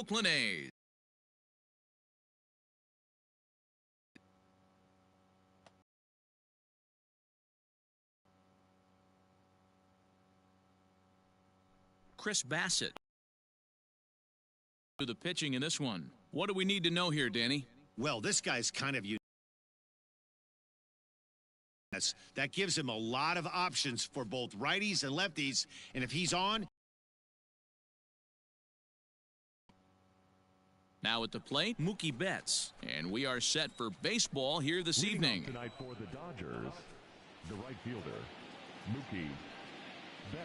Oakland A's. Chris Bassett to the pitching in this one. What do we need to know here, Danny? Well, this guy's kind of unique. That gives him a lot of options for both righties and lefties, and if he's on. Now at the plate, Mookie Betts, and we are set for baseball here this evening. Tonight for the Dodgers, the right fielder, Mookie Betts.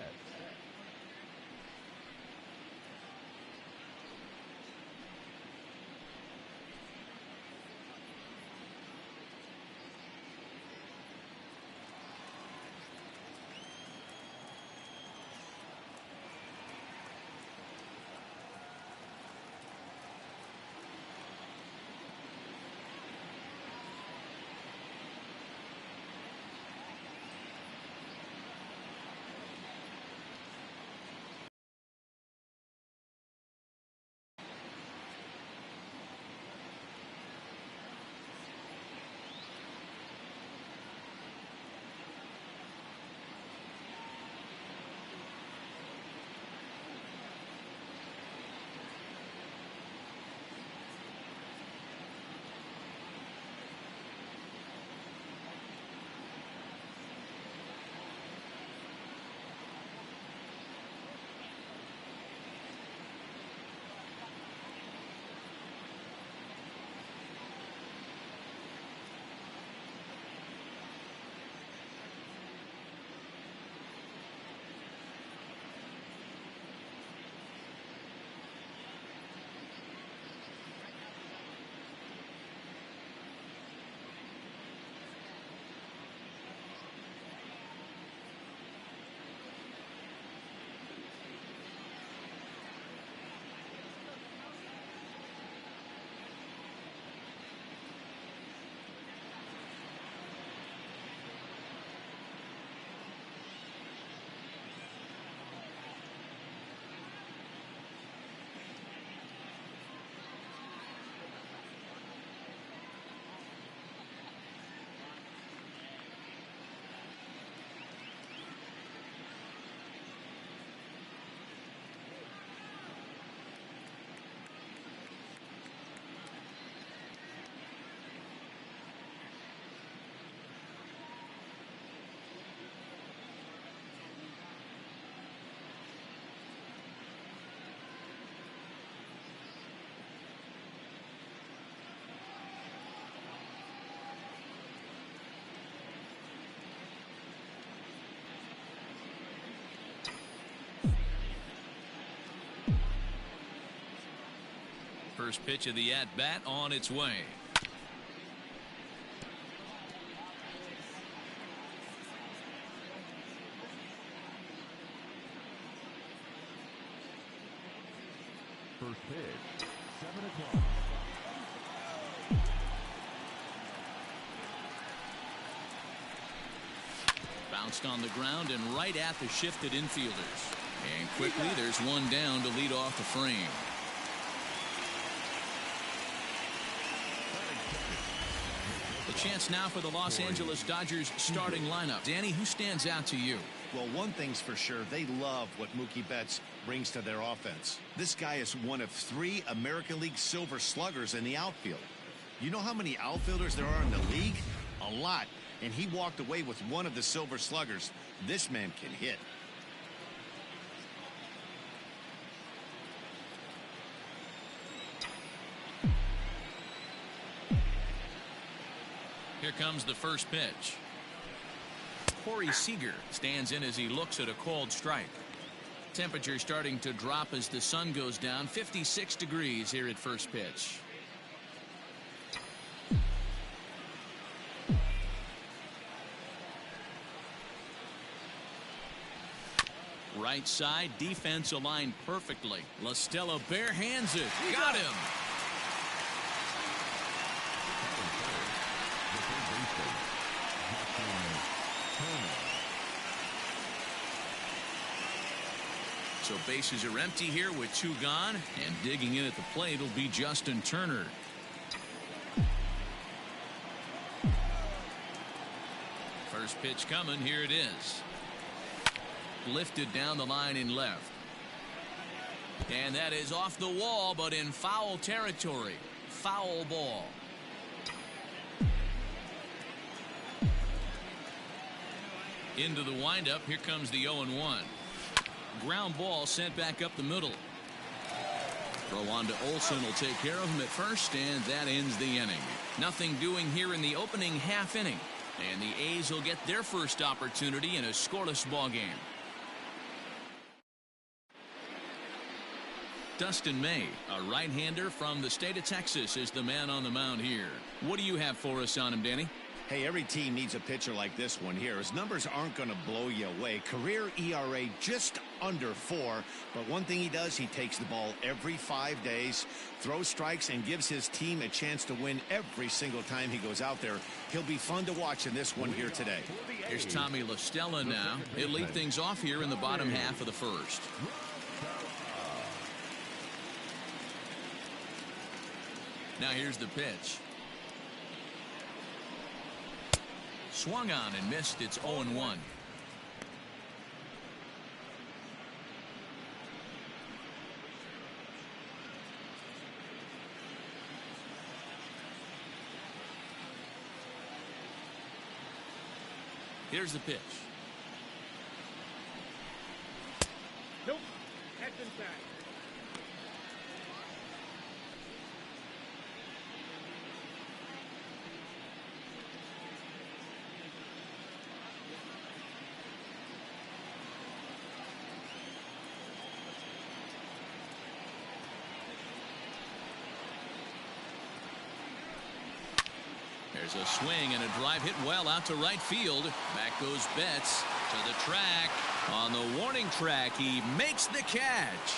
First pitch of the at-bat on its way. First pitch, 7 o'clock. Bounced on the ground and right at the shifted infielders. And quickly there's one down to lead off the frame. The chance now for the Los Angeles Dodgers starting lineup. Danny, who stands out to you? Well, one thing's for sure, they love what Mookie Betts brings to their offense. This guy is one of 3 American League Silver Sluggers in the outfield. You know how many outfielders there are in the league? A lot. And he walked away with one of the Silver Sluggers. This man can hit. Here comes the first pitch. Corey Seeger stands in as he looks at a called strike. Temperature starting to drop as the sun goes down. 56 degrees here at first pitch. Right side, defense aligned perfectly. La Stella bare hands it. Got him. So bases are empty here with 2 gone, and digging in at the plate will be Justin Turner. First pitch coming. Here it is. Lifted down the line in left. And that is off the wall, but in foul territory. Foul ball. Into the windup. Here comes the 0-1. Ground ball sent back up the middle. Throw on to Olson will take care of him at first, and that ends the inning. Nothing doing here in the opening half inning. And the A's will get their first opportunity in a scoreless ball game. Dustin May, a right-hander from the state of Texas, is the man on the mound here. What do you have for us on him, Danny? Hey, every team needs a pitcher like this one here. His numbers aren't going to blow you away. Career ERA just under 4. But one thing he does, he takes the ball every 5 days, throws strikes, and gives his team a chance to win every single time he goes out there. He'll be fun to watch in this one here today. Here's Tommy La Stella now. He'll lead things off here in the bottom half of the first. Now here's the pitch. Swung on and missed. It's 0-1. Here's the pitch. Nope. That's inside. There's a swing and a drive hit well out to right field. Back goes Betts to the track. On the warning track, he makes the catch.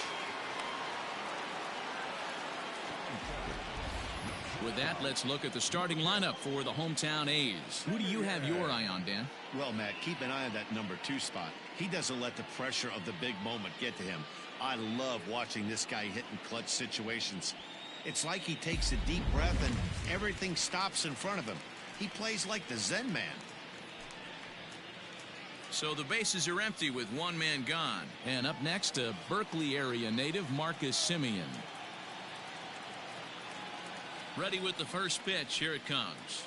With that, let's look at the starting lineup for the hometown A's. Who do you have your eye on, Dan? Well, Matt, keep an eye on that number 2 spot. He doesn't let the pressure of the big moment get to him. I love watching this guy hit in clutch situations. It's like he takes a deep breath and everything stops in front of him. He plays like the Zen man. So the bases are empty with 1 man gone. And up next, a Berkeley area native, Marcus Simeon. Ready with the first pitch. Here it comes.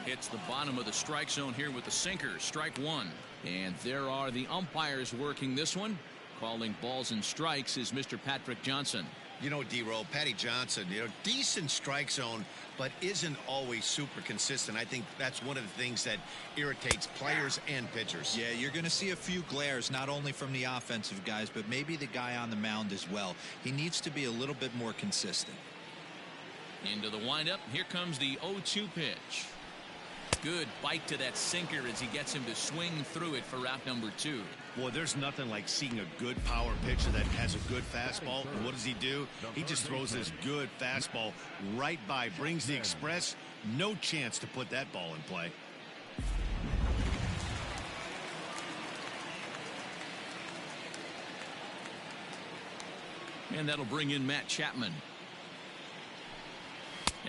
Hits the bottom of the strike zone here with the sinker. Strike 1. And there are the umpires working this one. Calling balls and strikes is Mr. Patrick Johnson. You know, D-Roll, Patty Johnson, decent strike zone, but isn't always super consistent. I think that's one of the things that irritates players and pitchers. Yeah, you're going to see a few glares, not only from the offensive guys, but maybe the guy on the mound as well. He needs to be a little bit more consistent. Into the windup. Here comes the 0-2 pitch. Good bite to that sinker as he gets him to swing through it for out number 2. Well, there's nothing like seeing a good power pitcher that has a good fastball. And what does he do? He just throws this good fastball right by, brings the express. No chance to put that ball in play. And that'll bring in Matt Chapman.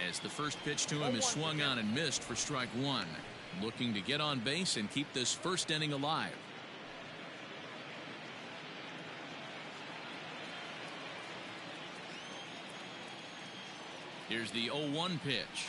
As the first pitch to him is swung on and missed for strike 1. Looking to get on base and keep this first inning alive. Here's the 0-1 pitch.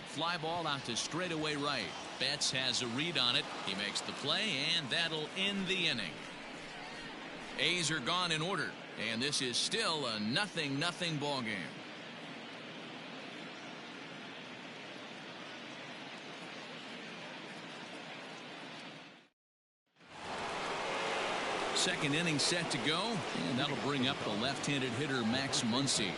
Fly ball out to straightaway right. Betts has a read on it. He makes the play, and that'll end the inning. A's are gone in order, and this is still a 0-0 ball game. Second inning set to go, and that'll bring up the left-handed hitter Max Muncy.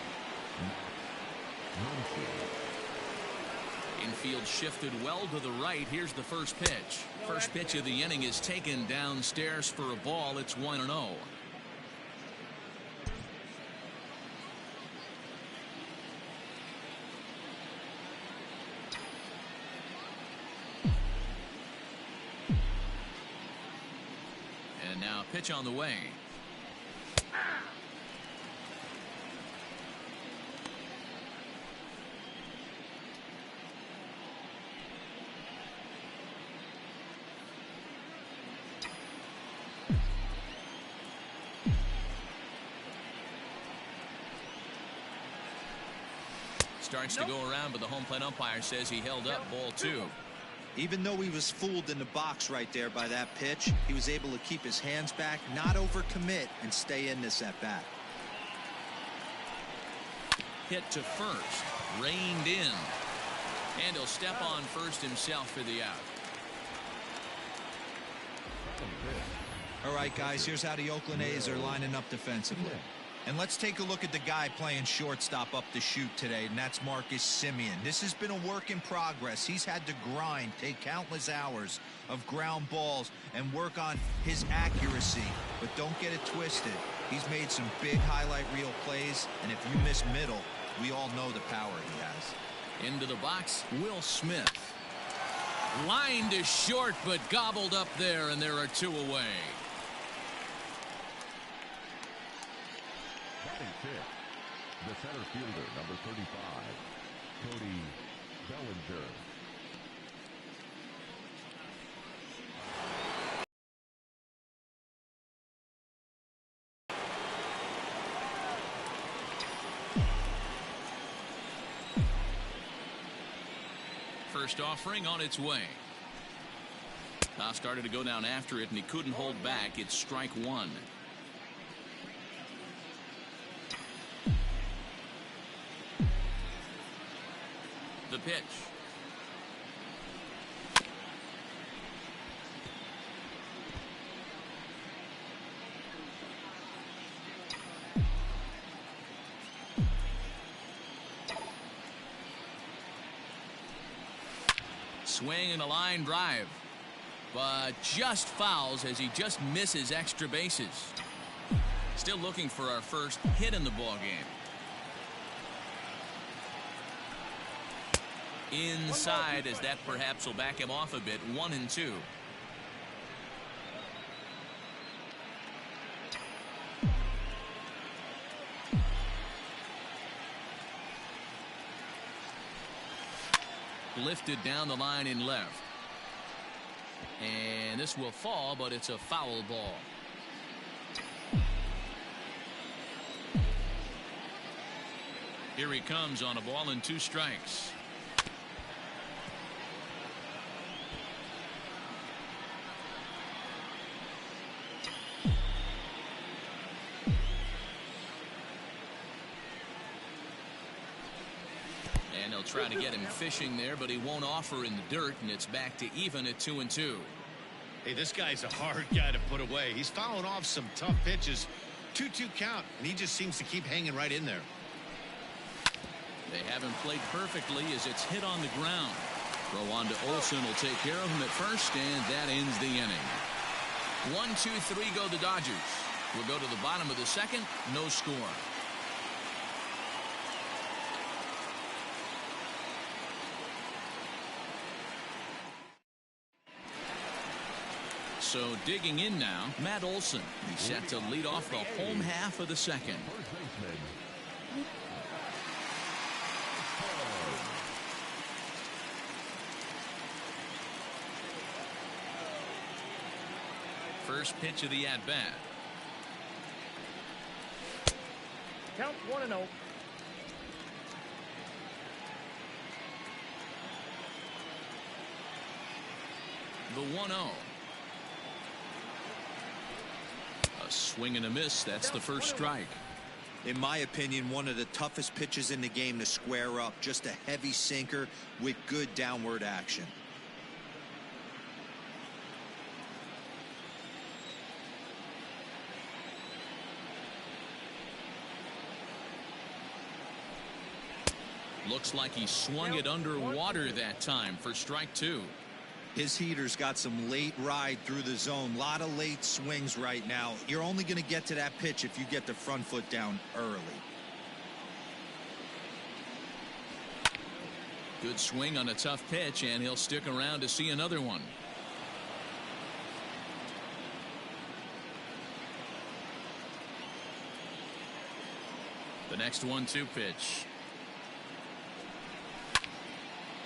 Infield shifted well to the right. Here's the first pitch. First pitch of the inning is taken downstairs for a ball. It's 1-0. And now a pitch on the way. Starts to go around, but the home plate umpire says he held up ball 2. Even though he was fooled in the box right there by that pitch, he was able to keep his hands back, not overcommit, and stay in this at bat. Hit to first, reined in, and he'll step on first himself for the out. All right, guys, here's how the Oakland A's are lining up defensively. And let's take a look at the guy playing shortstop up the chute today, and that's Marcus Simeon. This has been a work in progress. He's had to grind, take countless hours of ground balls, and work on his accuracy. But don't get it twisted. He's made some big highlight reel plays, and if you miss middle, we all know the power he has. Into the box, Will Smith. Line to short, but gobbled up there, and there are 2 away. Batting fifth, the center fielder, number 35, Cody Bellinger. First offering on its way. Now started to go down after it, and he couldn't hold back. It's strike 1. The pitch. Swing and a line drive, but just fouls as he just misses extra bases. Still looking for our first hit in the ball game. Inside, as that perhaps will back him off a bit. 1-2. Lifted down the line in left. And this will fall, but it's a foul ball. Here he comes on a ball and 2 strikes. And they'll try to get him fishing there, but he won't offer in the dirt, and it's back to even at 2-2. Hey, this guy's a hard guy to put away. He's fouling off some tough pitches. 2-2 count, and he just seems to keep hanging right in there. They haven't played perfectly as it's hit on the ground. Throw on to Olson will take care of him at first, and that ends the inning. 1-2-3 go the Dodgers. We'll go to the bottom of the second. No score. So digging in now, Matt Olson. He's set to lead off the home half of the second. First pitch of the at-bat. Count 1-0. The 1-0. A swing and a miss. That's the first strike. In my opinion, one of the toughest pitches in the game to square up. Just a heavy sinker with good downward action. Looks like he swung it underwater that time for strike two. His heater's got some late ride through the zone. A lot of late swings right now. You're only going to get to that pitch if you get the front foot down early. Good swing on a tough pitch, and he'll stick around to see another one. The next 1-2 pitch.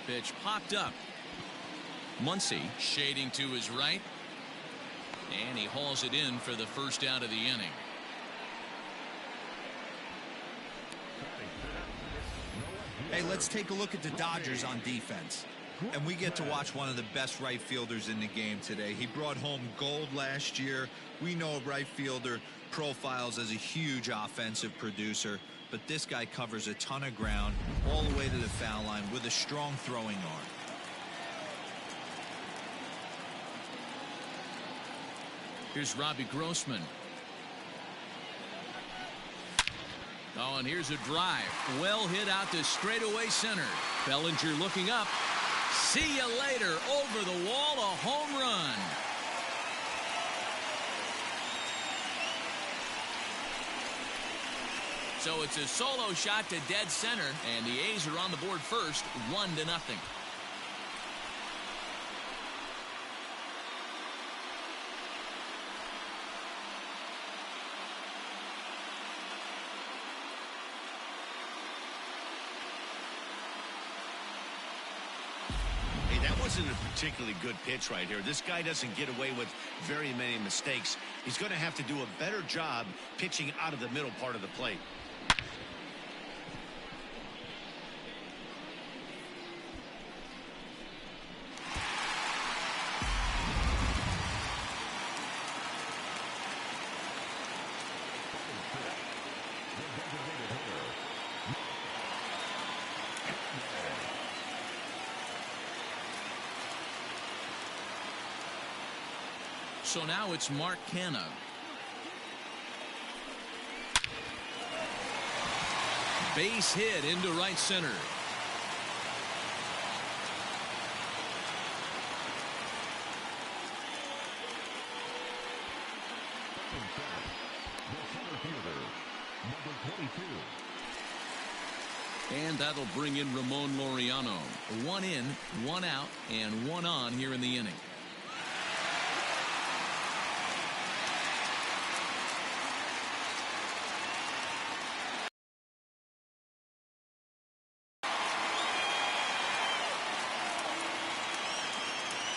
Pitch popped up. Muncy shading to his right, and he hauls it in for the first out of the inning. Hey, let's take a look at the Dodgers on defense. And we get to watch one of the best right fielders in the game today. He brought home gold last year. We know a right fielder profiles as a huge offensive producer, but this guy covers a ton of ground all the way to the foul line with a strong throwing arm. Here's Robbie Grossman. Oh, and here's a drive. Well hit out to straightaway center. Bellinger looking up. See you later. Over the wall, a home run. So it's a solo shot to dead center, and the A's are on the board first, 1-0. Wasn't a particularly good pitch right here. This guy doesn't get away with very many mistakes. He's going to have to do a better job pitching out of the middle part of the plate. So now it's Mark Canha. Base hit into right center. And that'll bring in Ramon Laureano. 1 in, 1 out, and 1 on here in the inning.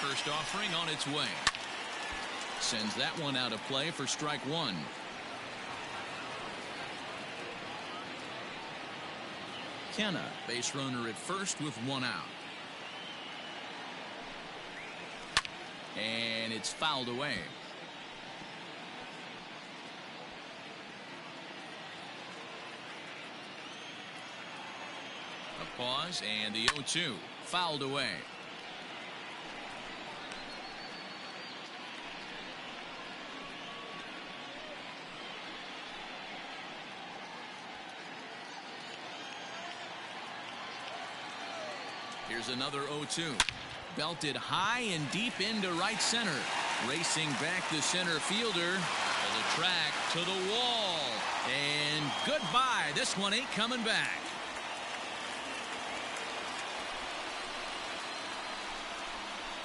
First offering on its way. Sends that one out of play for strike one. Canha, base runner at first with 1 out. And it's fouled away. A pause and the 0-2 fouled away. Here's another 0-2. Belted high and deep into right center. Racing back the center fielder. To the track, to the wall. And goodbye. This one ain't coming back.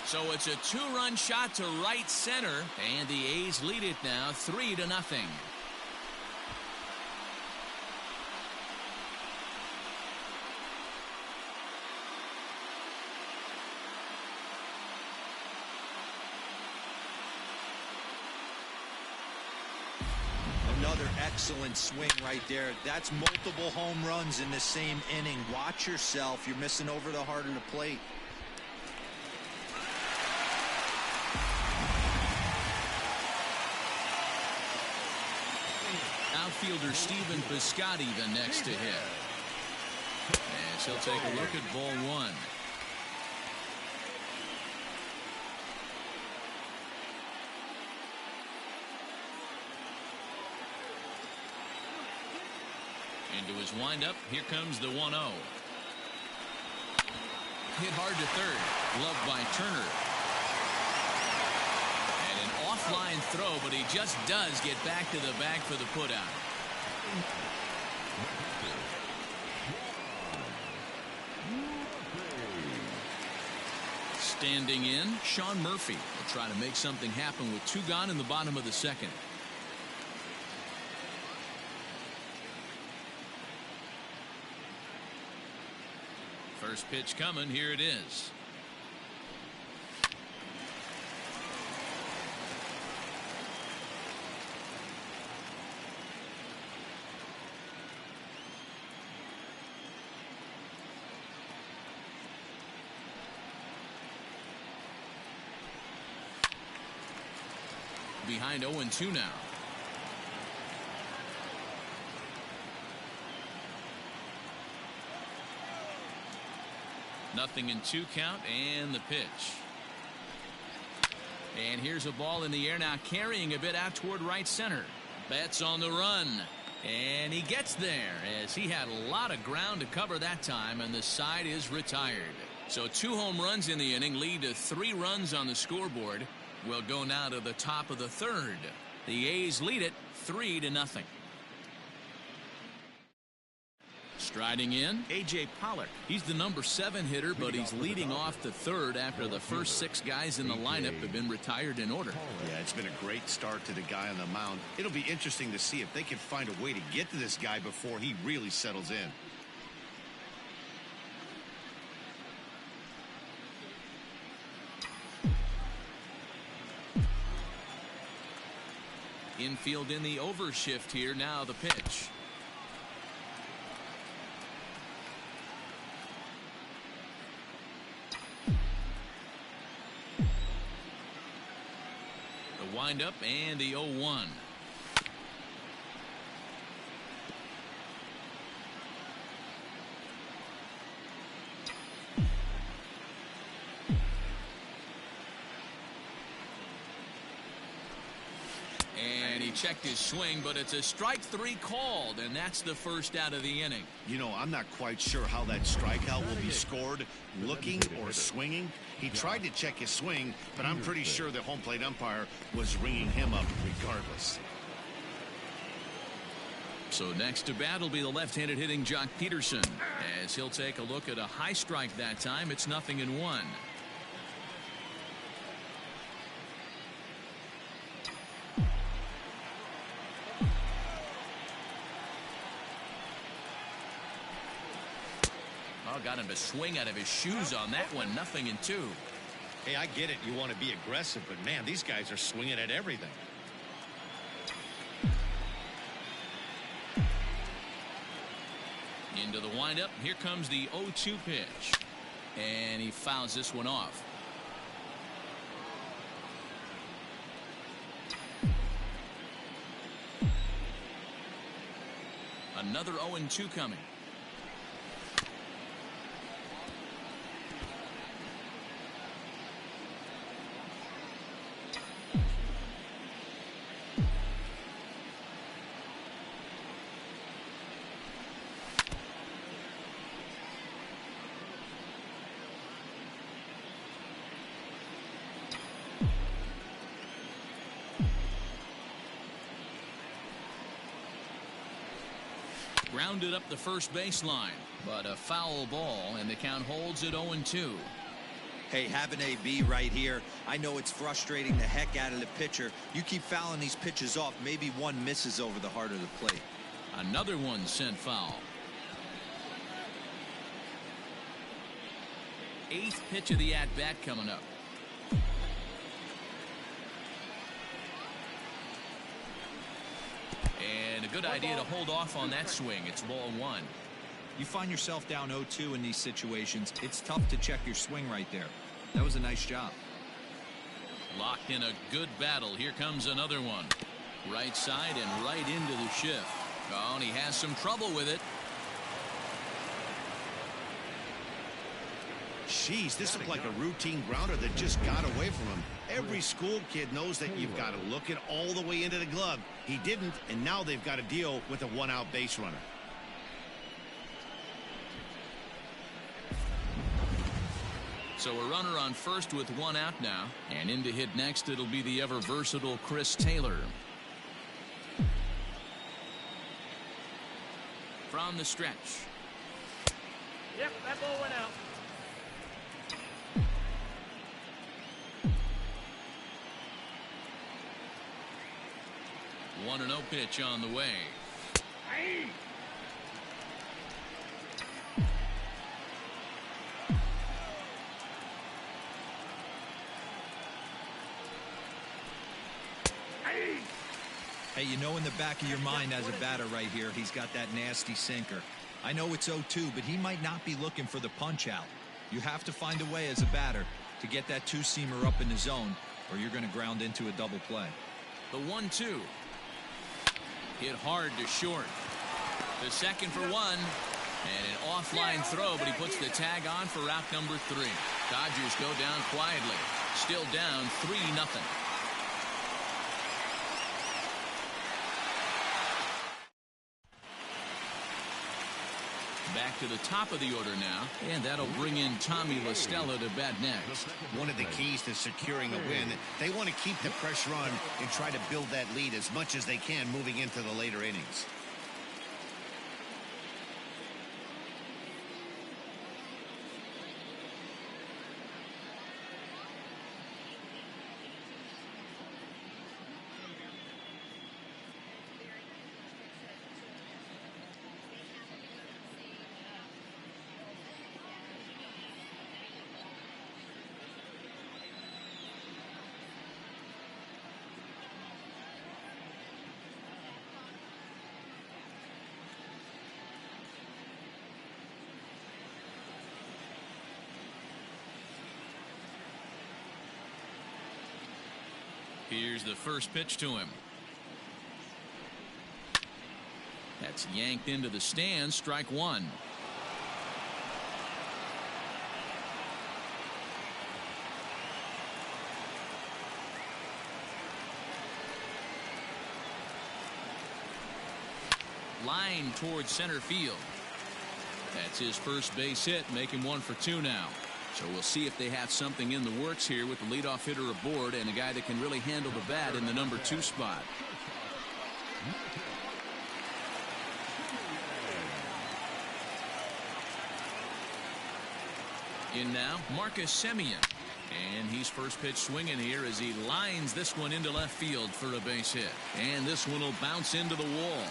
So it's a 2-run shot to right center. And the A's lead it now 3-0. Another excellent swing right there. That's multiple home runs in the same inning. Watch yourself. You're missing over the heart of the plate. Outfielder Stephen Piscotty the next to hit. As he'll take a look at ball one. Into his windup. Here comes the 1-0. hit hard to third. Gloved by Turner. And an offline throw, but he just does get back to the bag for the putout. Standing in, Sean Murphy will try to make something happen with 2 gone in the bottom of the second. First pitch coming. Here it is. Behind 0-2 now. Nothing in 2 count, and the pitch. And here's a ball in the air now, carrying a bit out toward right center. Betts on the run, and he gets there as he had a lot of ground to cover that time, and the side is retired. So 2 home runs in the inning lead to 3 runs on the scoreboard. We'll go now to the top of the third. The A's lead it 3-0. Striding in, A.J. Pollock. He's the number 7 hitter, but he's leading off the third after the first 6 guys in the lineup have been retired in order. Yeah, it's been a great start to the guy on the mound. It'll be interesting to see if they can find a way to get to this guy before he really settles in. Infield in the overshift here. Now the pitch. The windup and the 0-1. And he checked his swing, but it's a strike 3 called, and that's the first out of the inning. You know, I'm not quite sure how that strikeout will be scored, looking or swinging. He tried to check his swing, but I'm pretty sure the home plate umpire was ringing him up regardless. So next to bat will be the left-handed hitting Jock Peterson, as he'll take a look at a high strike that time. It's 0-1. Got him to swing out of his shoes on that one. 0-2. Hey, I get it. You want to be aggressive, but man, these guys are swinging at everything. Into the windup. Here comes the 0-2 pitch. And he fouls this one off. Another 0-2 coming. Grounded up the first baseline, but a foul ball, and the count holds at 0-2. Hey, have an AB right here. I know it's frustrating the heck out of the pitcher. You keep fouling these pitches off, maybe one misses over the heart of the plate. Another one sent foul. 8th pitch of the at-bat coming up. And a good idea to hold off on that swing. It's ball 1. You find yourself down 0-2 in these situations. It's tough to check your swing right there. That was a nice job. Locked in a good battle. Here comes another one. Right side and right into the shift. Oh, and he has some trouble with it. Jeez, this looked like a routine grounder that just got away from him. Every school kid knows that you've got to look it all the way into the glove. He didn't, and now they've got to deal with a 1-out base runner. So a runner on first with one out now. And in to hit next, it'll be the ever versatile Chris Taylor. From the stretch. Yep, that ball went out. One and 0 pitch on the way. Hey. Hey, you know in the back of your mind as a batter right here, he's got that nasty sinker. I know it's 0-2, but he might not be looking for the punch out. You have to find a way as a batter to get that two-seamer up in the zone, or you're going to ground into a double play. The 1-2. Hit hard to short. The second for one. And an offline throw, but he puts the tag on for route number 3. Dodgers go down quietly. Still down 3-0. Back to the top of the order now, and that'll bring in Tommy La Stella to bat next. One of the keys to securing a win, they want to keep the pressure on and try to build that lead as much as they can moving into the later innings. Here's the first pitch to him. That's yanked into the stands. Strike one. Line towards center field. That's his first base hit, making 1 for 2 now. So we'll see if they have something in the works here with the leadoff hitter aboard and a guy that can really handle the bat in the number 2 spot. In now, Marcus Simeon. And he's first pitch swinging here as he lines this one into left field for a base hit. And this one will bounce into the wall.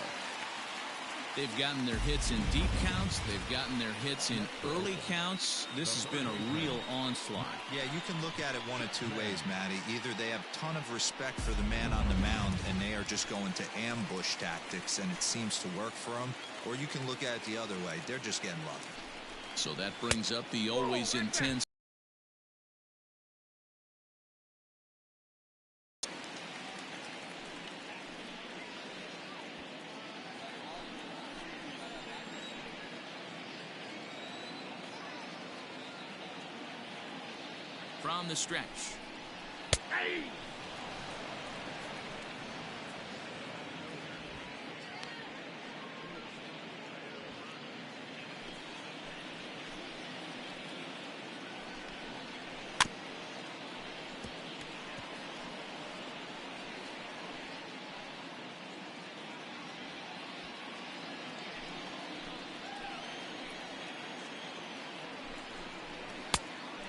They've gotten their hits in deep counts. They've gotten their hits in early counts. This has been a real onslaught. Yeah, you can look at it one of two ways, Matty. Either they have a ton of respect for the man on the mound and they are just going to ambush tactics and it seems to work for them, or you can look at it the other way. They're just getting lucky. So that brings up the always intense. From the stretch. Hey.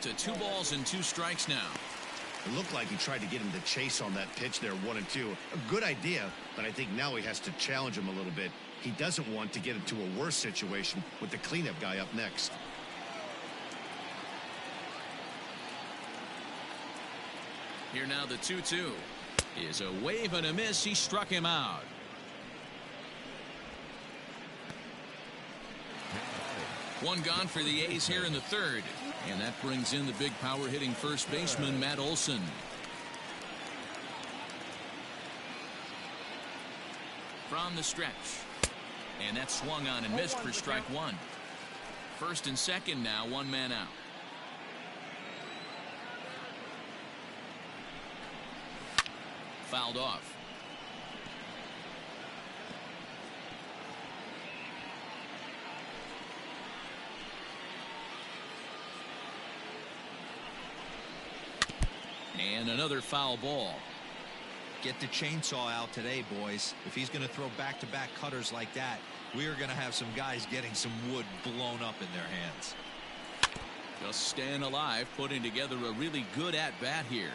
To 2 balls and 2 strikes now. It looked like he tried to get him to chase on that pitch there, 1-2. A good idea, but I think now he has to challenge him a little bit. He doesn't want to get into a worse situation with the cleanup guy up next. Here now the 2-2 is a wave and a miss. He struck him out. One gone for the A's here in the 3rd. And that brings in the big power hitting first baseman Matt Olson. From the stretch. And that swung on and missed for strike 1. First and second now, 1 man out. Fouled off. And another foul ball. Get the chainsaw out today, boys. If he's going to throw back-to-back cutters like that, we are going to have some guys getting some wood blown up in their hands. Just staying alive, putting together a really good at-bat here.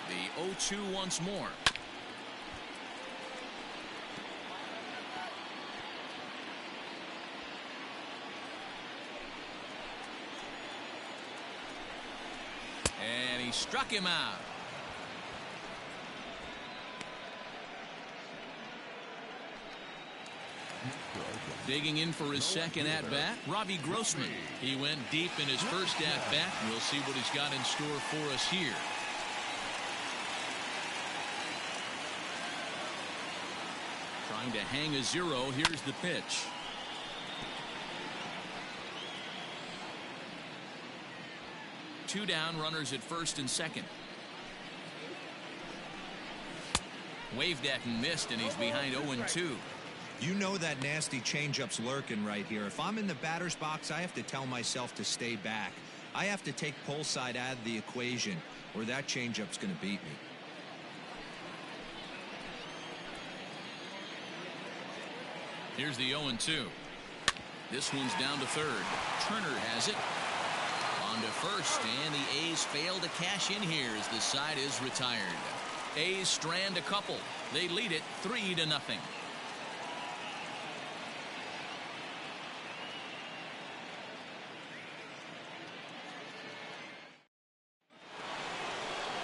The 0-2 once more. And he struck him out. Digging in for his second at-bat, Robbie Grossman. He went deep in his first at-bat. We'll see what he's got in store for us here. Trying to hang a zero. Here's the pitch. Two down, runners at first and second. Waved at and missed, and he's behind 0-2. You know that nasty changeup's lurking right here. If I'm in the batter's box, I have to tell myself to stay back. I have to take pull side out of the equation, or that changeup's going to beat me. Here's the 0-2. This one's down to third. Turner has it. On to first, and the A's fail to cash in here as the side is retired. A's strand a couple. They lead it 3-0.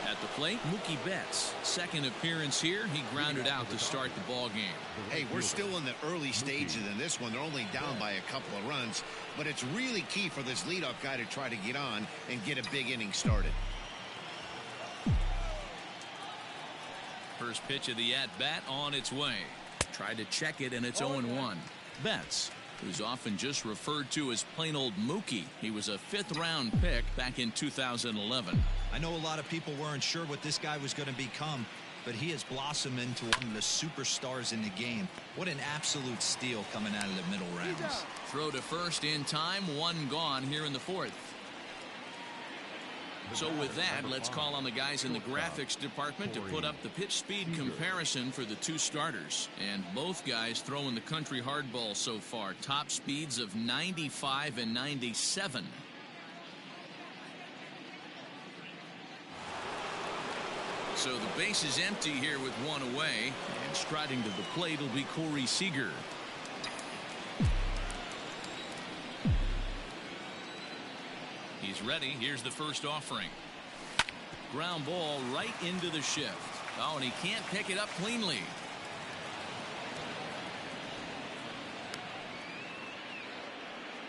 At the plate, Mookie Betts. Second appearance here. He grounded out to start the ball game. Hey, we're still in the early stages in this one. They're only down by a couple of runs, but it's really key for this leadoff guy to try to get on and get a big inning started. First pitch of the at-bat on its way. Tried to check it, and it's 0-1. Betts, who's often just referred to as plain old Mookie. He was a fifth-round pick back in 2011. I know a lot of people weren't sure what this guy was going to become, but he has blossomed into one of the superstars in the game. What an absolute steal coming out of the middle rounds. Throw to first in time, one gone here in the fourth. So with that, let's call on the guys in the graphics department to put up the pitch speed comparison for the two starters. And both guys throwing the country hardball so far. Top speeds of 95 and 97. So the base is empty here with one away. And striding to the plate will be Cody Seeger. He's ready. Here's the first offering. Ground ball right into the shift. Oh, and he can't pick it up cleanly.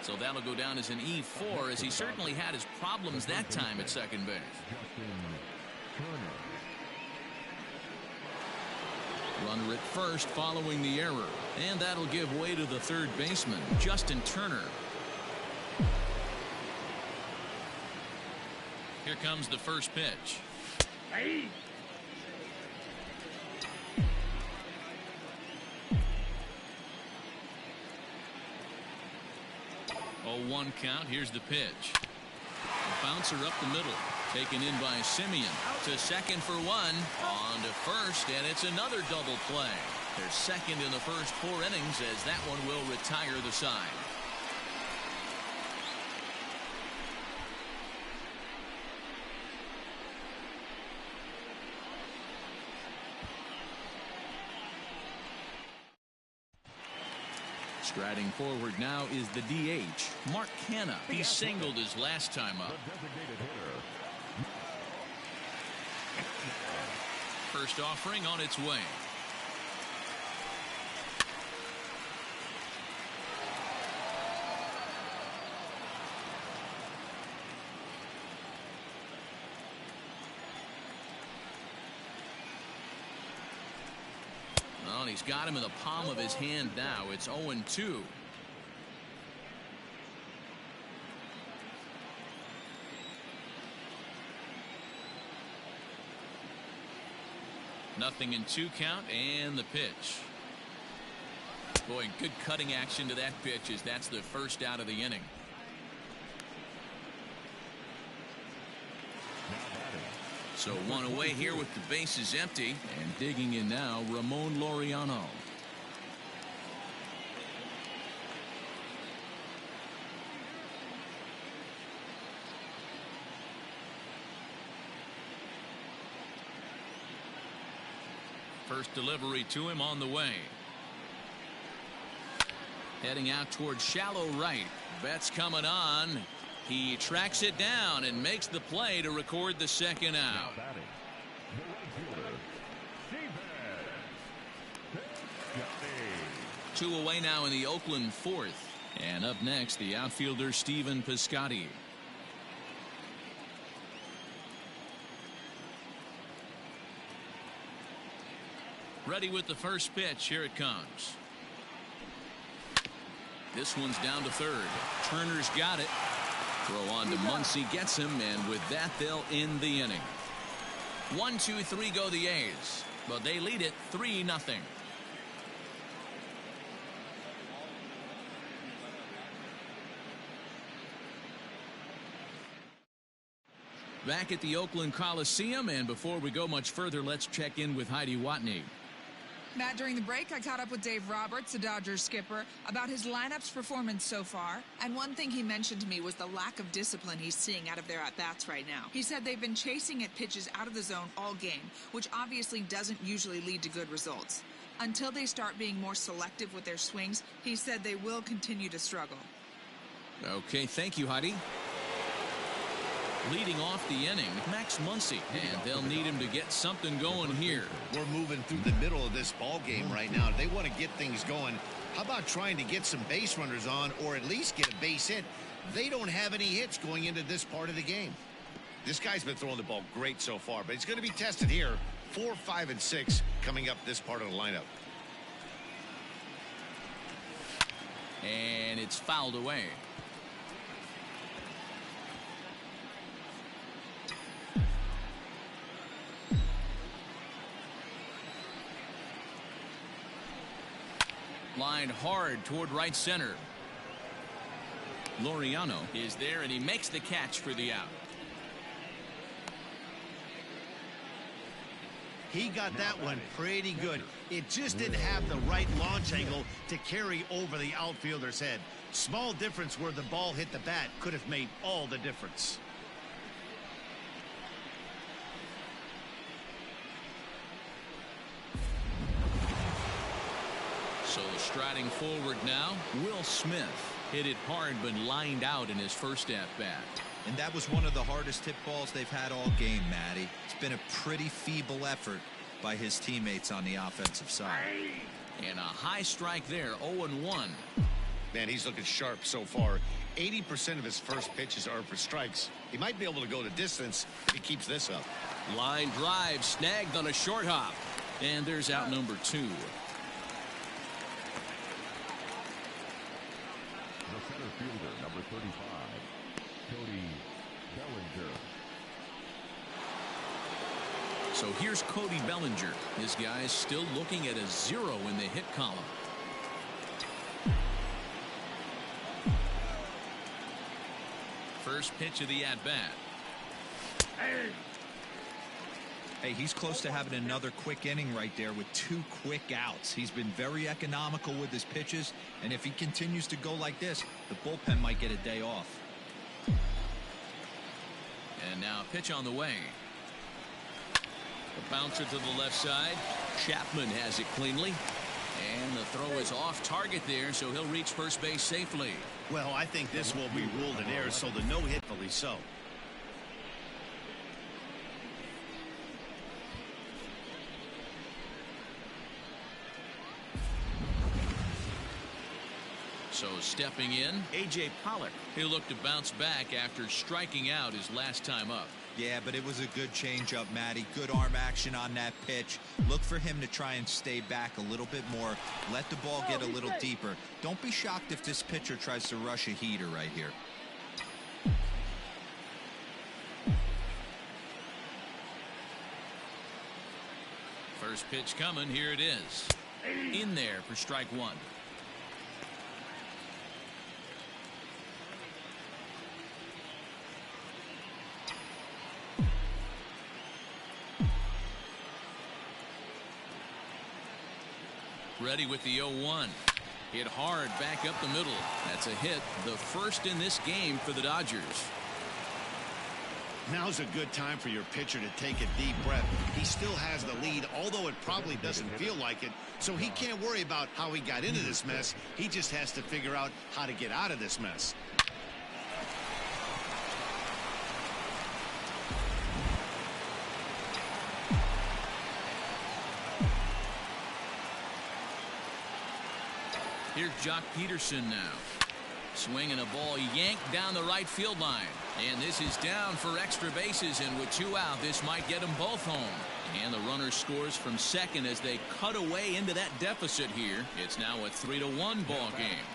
So that'll go down as an E4, as he certainly had his problems that time at second base. Runner at first following the error. And that'll give way to the third baseman, Justin Turner. Here comes the first pitch. Hey. Oh, 1 count. Here's the pitch. A bouncer up the middle. Taken in by Simeon. To second for one. On to first, and it's another double play. They're second in the first 4 innings, as that one will retire the side. Striding forward now is the DH, Mark Canha. He singled his last time up. First offering on its way. Well, he's got him in the palm of his hand now. It's 0-2. Nothing in 2 count, and the pitch. Boy, good cutting action to that pitch as that's the first out of the inning. So one away here with the bases empty, and digging in now, Ramon Laureano. First delivery to him on the way. Heading out towards shallow right. Betts coming on. He tracks it down and makes the play to record the second out. Two away now in the Oakland fourth. And up next, the outfielder Stephen Piscotty. Ready with the first pitch. Here it comes. This one's down to third. Turner's got it. Throw on to Muncy, gets him, and with that they'll end the inning. 1-2-3 go the A's, but they lead it 3-0. Back at the Oakland Coliseum, and before we go much further, let's check in with Heidi Watney. Matt, during the break, I caught up with Dave Roberts, the Dodgers skipper, about his lineup's performance so far. And one thing he mentioned to me was the lack of discipline he's seeing out of their at-bats right now. He said they've been chasing at pitches out of the zone all game, which obviously doesn't usually lead to good results. Until they start being more selective with their swings, he said they will continue to struggle. Okay, thank you, Heidi. Leading off the inning, Max Muncy, and they'll need him to get something going here. We're moving through the middle of this ball game right now. They want to get things going. How about trying to get some base runners on, or at least get a base hit? They don't have any hits going into this part of the game. This guy's been throwing the ball great so far, but he's going to be tested here. 4, 5, and 6 coming up this part of the lineup. And it's fouled away. Lined hard toward right center. Laureano is there, and he makes the catch for the out. He got that one pretty good. It just didn't have the right launch angle to carry over the outfielder's head. Small difference where the ball hit the bat could have made all the difference. So striding forward now, Will Smith hit it hard but lined out in his first at-bat. And that was one of the hardest hit balls they've had all game, Matty. It's been a pretty feeble effort by his teammates on the offensive side. And a high strike there, 0-1. Man, he's looking sharp so far. 80% of his first pitches are for strikes. He might be able to go the distance if he keeps this up. Line drive snagged on a short hop. And there's out number 2. The center fielder, number 35, Cody Bellinger. So here's Cody Bellinger. This guy's still looking at a 0 in the hit column. First pitch of the at-bat. Hey, he's close to having another quick inning right there with 2 quick outs. He's been very economical with his pitches, and if he continues to go like this, the bullpen might get a day off. And now a pitch on the way. The bouncer to the left side. Chapman has it cleanly. And the throw is off target there, so he'll reach first base safely. Well, I think this will be ruled an error, so the no-hit, fully so. So stepping in, A.J. Pollock. He'll look to bounce back after striking out his last time up. Yeah, but it was a good changeup, Matty. Good arm action on that pitch. Look for him to try and stay back a little bit more. Let the ball get a little deeper. Don't be shocked if this pitcher tries to rush a heater right here. First pitch coming. Here it is. In there for strike 1. Ready with the 0-1. Hit hard back up the middle. That's a hit, the first in this game for the Dodgers. Now's a good time for your pitcher to take a deep breath. He still has the lead, although it probably doesn't feel like it. So he can't worry about how he got into this mess. He just has to figure out how to get out of this mess. Here's Jock Peterson now. Swinging a ball yanked down the right field line. And this is down for extra bases, and with 2 out, this might get them both home. And the runner scores from second as they cut away into that deficit here. It's now a 3-1 ball game.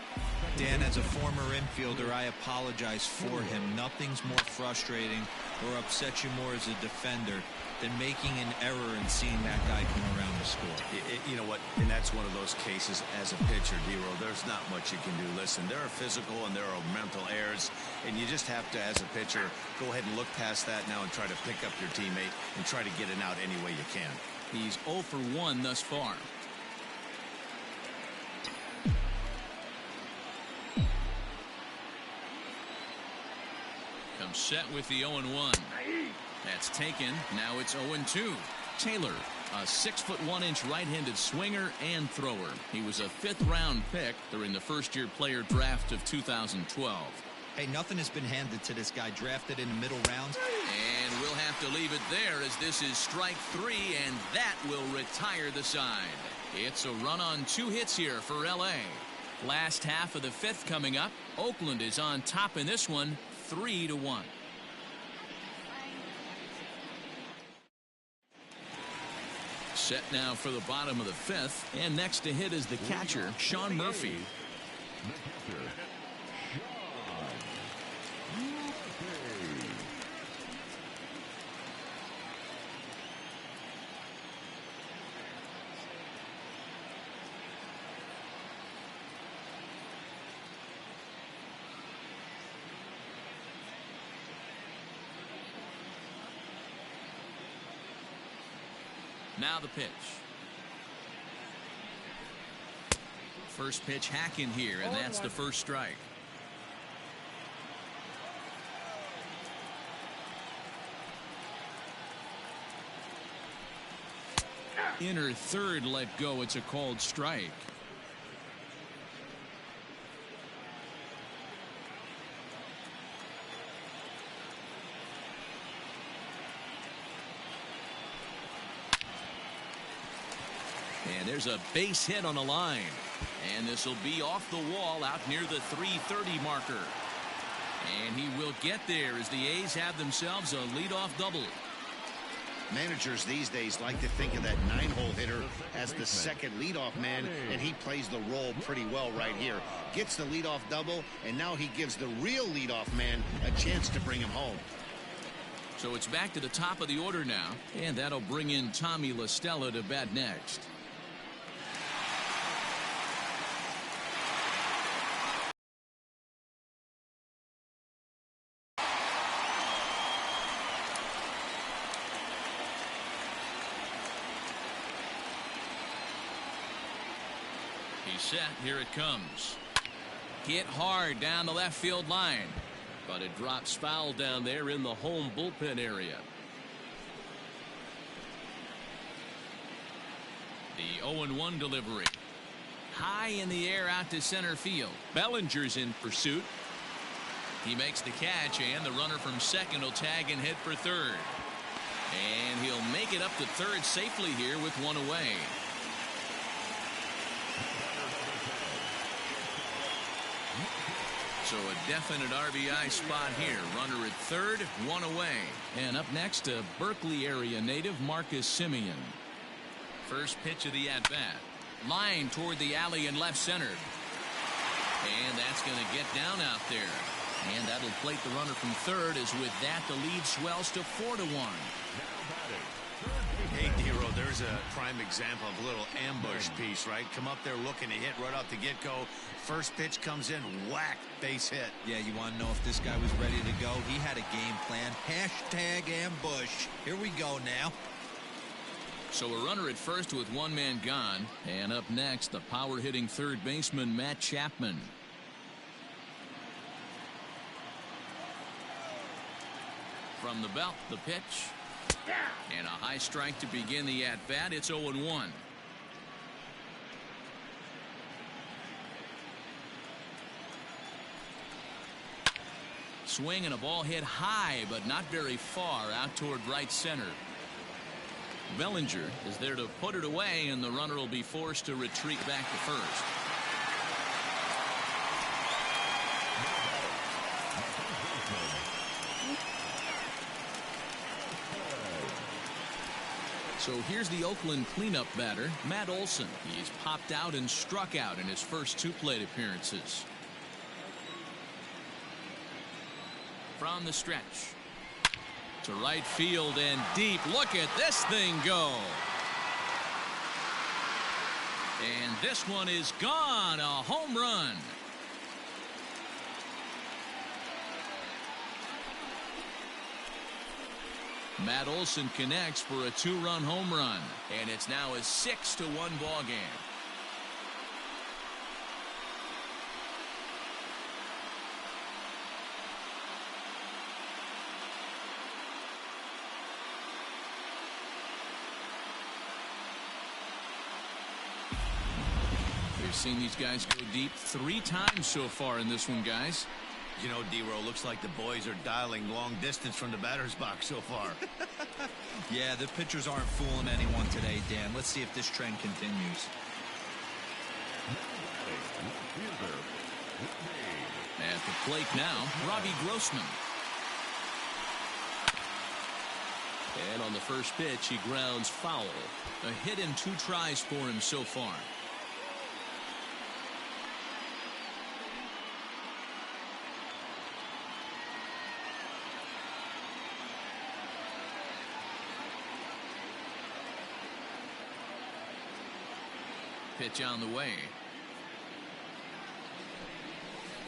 Dan, as a former infielder, I apologize for him. Nothing's more frustrating or upsets you more as a defender than making an error and seeing that guy come around to score. You know what? And that's one of those cases as a pitcher, D-Roll. There's not much you can do. Listen, there are physical and there are mental errors, and you just have to, as a pitcher, go ahead and look past that now and try to pick up your teammate and try to get it out any way you can. He's 0 for 1 thus far. Comes set with the 0-1. That's taken. Now it's 0-2. Taylor, a 6'1" right-handed swinger and thrower. He was a 5th-round pick during the first-year player draft of 2012. Hey, nothing has been handed to this guy, drafted in the middle rounds. And we'll have to leave it there as this is strike 3, and that will retire the side. It's a run on 2 hits here for L.A. Last half of the 5th coming up. Oakland is on top in this one, 3-1. Set now for the bottom of the 5th, and next to hit is the catcher, Sean Murphy. Now the pitch. First pitch hacking here, and that's the first strike. Inner third let go. It's a called strike. And there's a base hit on the line. And this will be off the wall out near the 330 marker. And he will get there as the A's have themselves a leadoff double. Managers these days like to think of that 9-hole hitter as the second leadoff man, and he plays the role pretty well right here. Gets the leadoff double, and now he gives the real leadoff man a chance to bring him home. So it's back to the top of the order now, and that'll bring in Tommy La Stella to bat next. Set. Here it comes. Hit hard down the left field line, but it drops foul down there in the home bullpen area. The 0-1 delivery. High in the air out to center field. Bellinger's in pursuit. He makes the catch, and the runner from second will tag and hit for third. And he'll make it up to third safely here with 1 away. So a definite RBI spot here. Runner at third, 1 away. And up next, a Berkeley area native, Marcus Simeon. First pitch of the at-bat. Line toward the alley in left center. And that's going to get down out there. And that'll plate the runner from third, as with that the lead swells to 4-1. Hey, D-Roll, there's a prime example of a little ambush piece, right? Come up there looking to hit right off the get-go. First pitch comes in, whack, base hit. Yeah, you want to know if this guy was ready to go? He had a game plan. Hashtag ambush. Here we go now. So a runner at first with one man gone. And up next, the power-hitting third baseman, Matt Chapman. From the belt, the pitch. And a high strike to begin the at-bat. It's 0-1. Swing and a ball hit high, but not very far out toward right center. Bellinger is there to put it away, and the runner will be forced to retreat back to first. So here's the Oakland cleanup batter, Matt Olson. He's popped out and struck out in his first two plate appearances. From the stretch to right field and deep. Look at this thing go. And this one is gone. A home run. Matt Olson connects for a two-run home run, and it's now a 6-1 ball game. We've seen these guys go deep 3 times so far in this one, guys. You know, D-Row, looks like the boys are dialing long distance from the batter's box so far. Yeah, the pitchers aren't fooling anyone today, Dan. Let's see if this trend continues. At the plate now, Robbie Grossman. And on the first pitch, he grounds foul. A hit in 2 tries for him so far. Pitch on the way.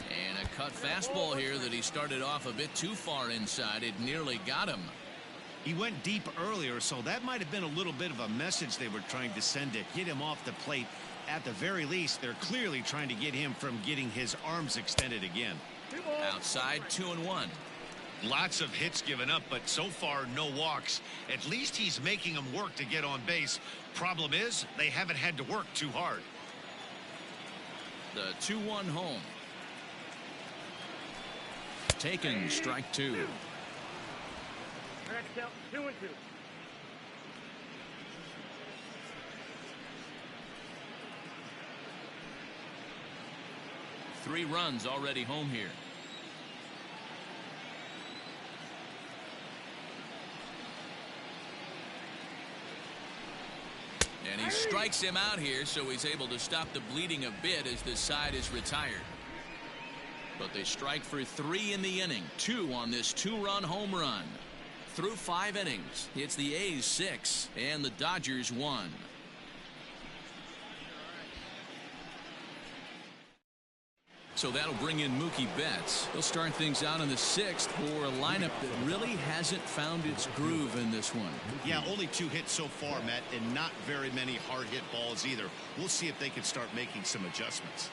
And a cut fastball here that he started off a bit too far inside. It nearly got him. He went deep earlier, so that might have been a little bit of a message they were trying to send to get him off the plate. At the very least, they're clearly trying to get him from getting his arms extended again. Outside, 2-1. Lots of hits given up, but so far no walks. At least he's making them work to get on base. Problem is, they haven't had to work too hard. The 2-1 home. Taken, strike 2. Next count, 2-2. Three runs already home here. And he strikes him out here, so he's able to stop the bleeding a bit as this side is retired. But they strike for 3 in the inning. 2 on this 2-run home run. Through 5 innings, it's the A's 6 and the Dodgers 1. So that'll bring in Mookie Betts. He'll start things out in the 6th for a lineup that really hasn't found its groove in this one. Yeah, only 2 hits so far, Matt, and not very many hard hit balls either. We'll see if they can start making some adjustments.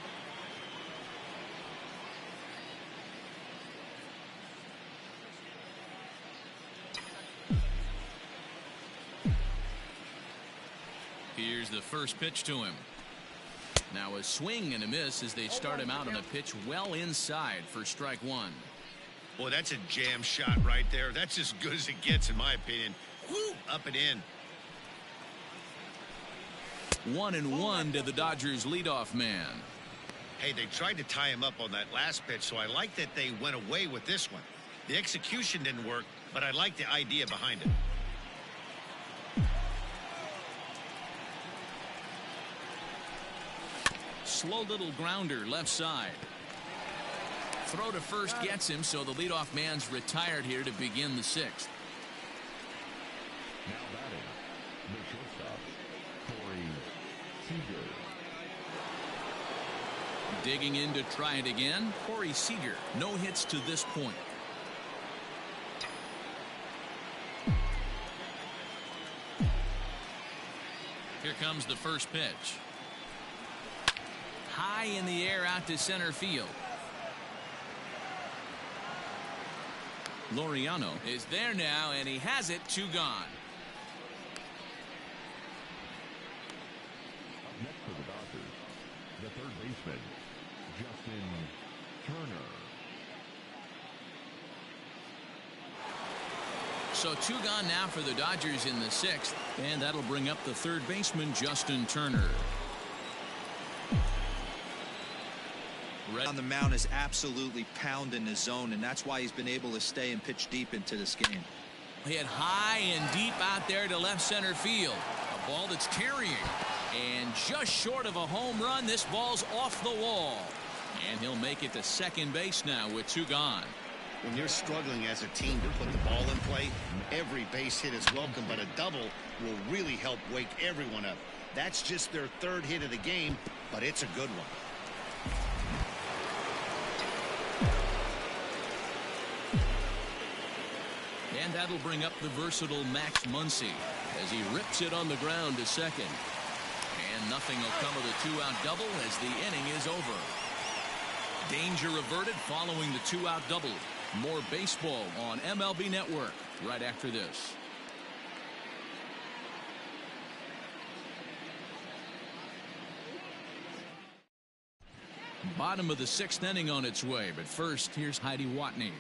Here's the first pitch to him. Now a swing and a miss as they start him out on a pitch well inside for strike 1. Boy, that's a jam shot right there. That's as good as it gets, in my opinion. Woo, up and in. 1-1 to the Dodgers leadoff man. Hey, they tried to tie him up on that last pitch, so I like that they went away with this one. The execution didn't work, but I like the idea behind it. Slow little grounder left side. Throw to first gets him, so the leadoff man's retired here to begin the 6th. Now batting, the shortstop, Cody Seeger. Digging in to try it again, Cody Seeger. No hits to this point. Here comes the first pitch. High in the air out to center field. Laureano is there now, and he has it. 2 gone. Up next for the Dodgers, the third baseman, Justin Turner. So 2 gone now for the Dodgers in the 6th, and that'll bring up the third baseman, Justin Turner. On the mound is absolutely pounding the zone, and that's why he's been able to stay and pitch deep into this game. Hit high and deep out there to left center field. A ball that's carrying, and just short of a home run. This ball's off the wall, and he'll make it to second base now with 2 gone. When you're struggling as a team to put the ball in play, every base hit is welcome, but a double will really help wake everyone up. That's just their 3rd hit of the game, but it's a good one. And that'll bring up the versatile Max Muncy as he rips it on the ground to second. And nothing will come of the 2-out double as the inning is over. Danger averted following the 2-out double. More baseball on MLB Network right after this. Bottom of the 6th inning on its way, but first here's Heidi Watney.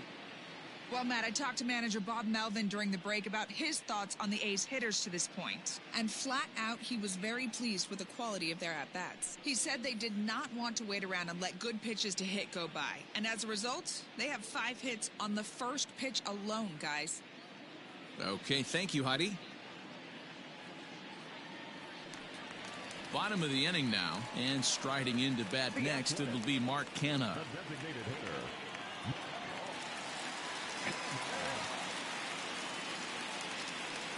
Well, Matt, I talked to manager Bob Melvin during the break about his thoughts on the A's hitters to this point. And flat out, he was very pleased with the quality of their at-bats. He said they did not want to wait around and let good pitches to hit go by. And as a result, they have 5 hits on the first pitch alone, guys. Okay, thank you, Heidi. Bottom of the inning now, and striding into bat next, it'll be Mark Canha. The designated hitter.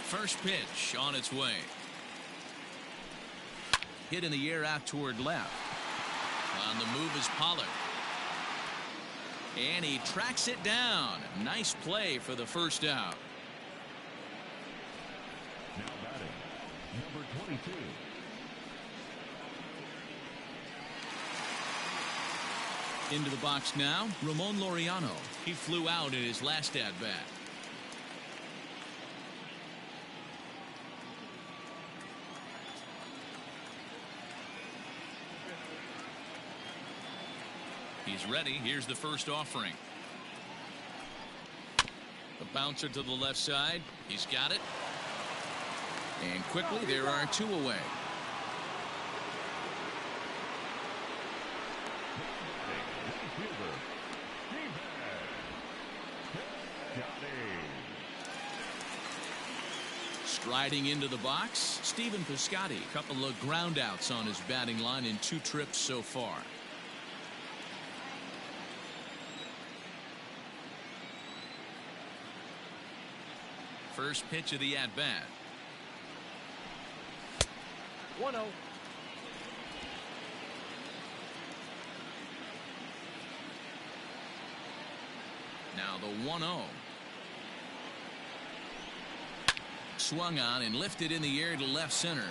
First pitch on its way. Hit in the air out toward left. On the move is Pollard. And he tracks it down. Nice play for the first out. Now batting, number 22. Into the box now, Ramon Laureano. He flew out in his last at-bat. He's ready. Here's the first offering. The bouncer to the left side. He's got it. And quickly, there are 2 away. Striding into the box, Stephen Piscotty. Couple of ground outs on his batting line in 2 trips so far. First pitch of the at-bat. 1-0. Now the 1-0. Swung on and lifted in the air to left center.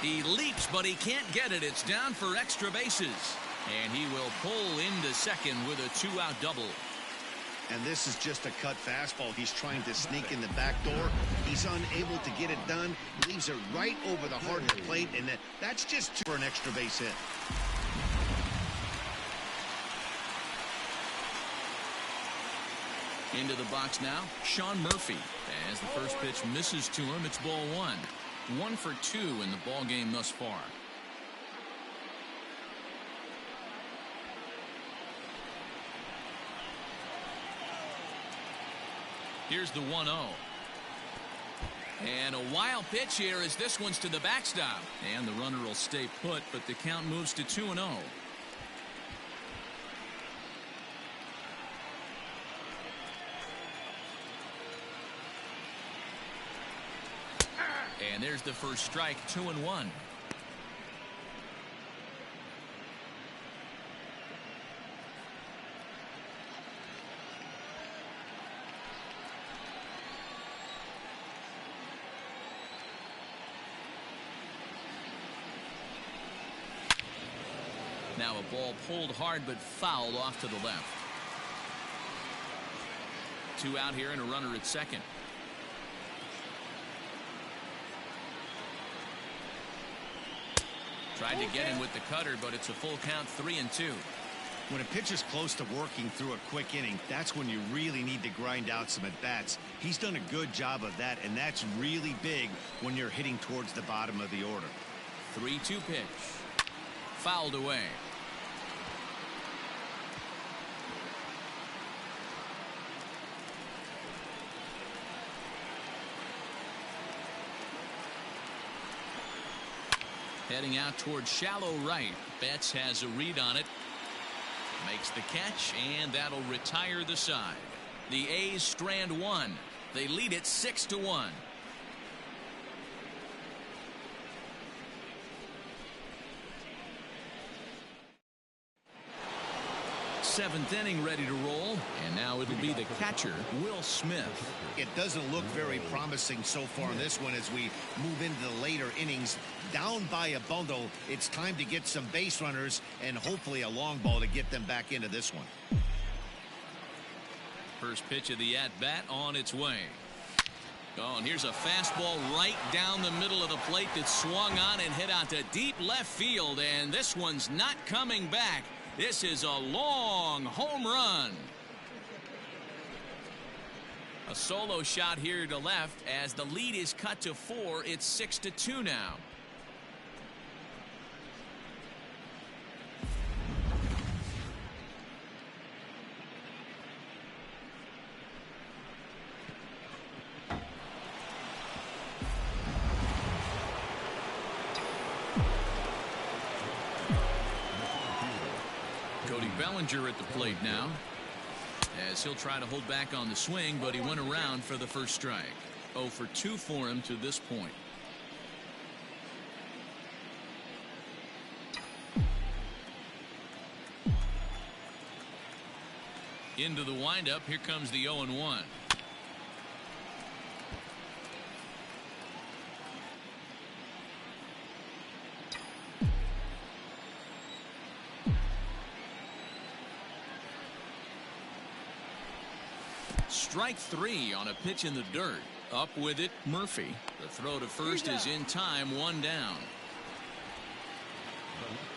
He leaps, but he can't get it. It's down for extra bases. And he will pull into second with a 2-out double. And this is just a cut fastball. He's trying to sneak in the back door. He's unable to get it done. Leaves it right over the heart of the plate, and that's just for an extra base hit. Into the box now, Sean Murphy. As the first pitch misses to him, it's ball 1. 1 for 2 in the ball game thus far. Here's the 1-0. And a wild pitch here as this one's to the backstop. And the runner will stay put, but the count moves to 2-0. And there's the first strike, 2-1. Now a ball pulled hard but fouled off to the left. 2 out here and a runner at second. Tried to get him with the cutter, but it's a full count, 3-2. When a pitcher's close to working through a quick inning, that's when you really need to grind out some at-bats. He's done a good job of that, and that's really big when you're hitting towards the bottom of the order. 3-2 pitch. Fouled away. Heading out towards shallow right. Betts has a read on it. Makes the catch, and that'll retire the side. The A's strand one. They lead it 6-1. Seventh inning ready to roll, and now it'll be the catcher, Will Smith. It doesn't look very promising so far in this one as we move into the later innings. Down by a bundle, it's time to get some base runners and hopefully a long ball to get them back into this one. First pitch of the at-bat on its way. Oh, and here's a fastball right down the middle of the plate that swung on and hit out to deep left field, and this one's not coming back. This is a long home run. A solo shot here to left as the lead is cut to 4. It's 6-2 now. Cody Bellinger at the plate now, as he'll try to hold back on the swing, but he went around for the first strike. 0 for 2 for him to this point. Into the windup. Here comes the 0-1. Strike 3 on a pitch in the dirt. Up with it, Murphy. The throw to first is in time, 1 down.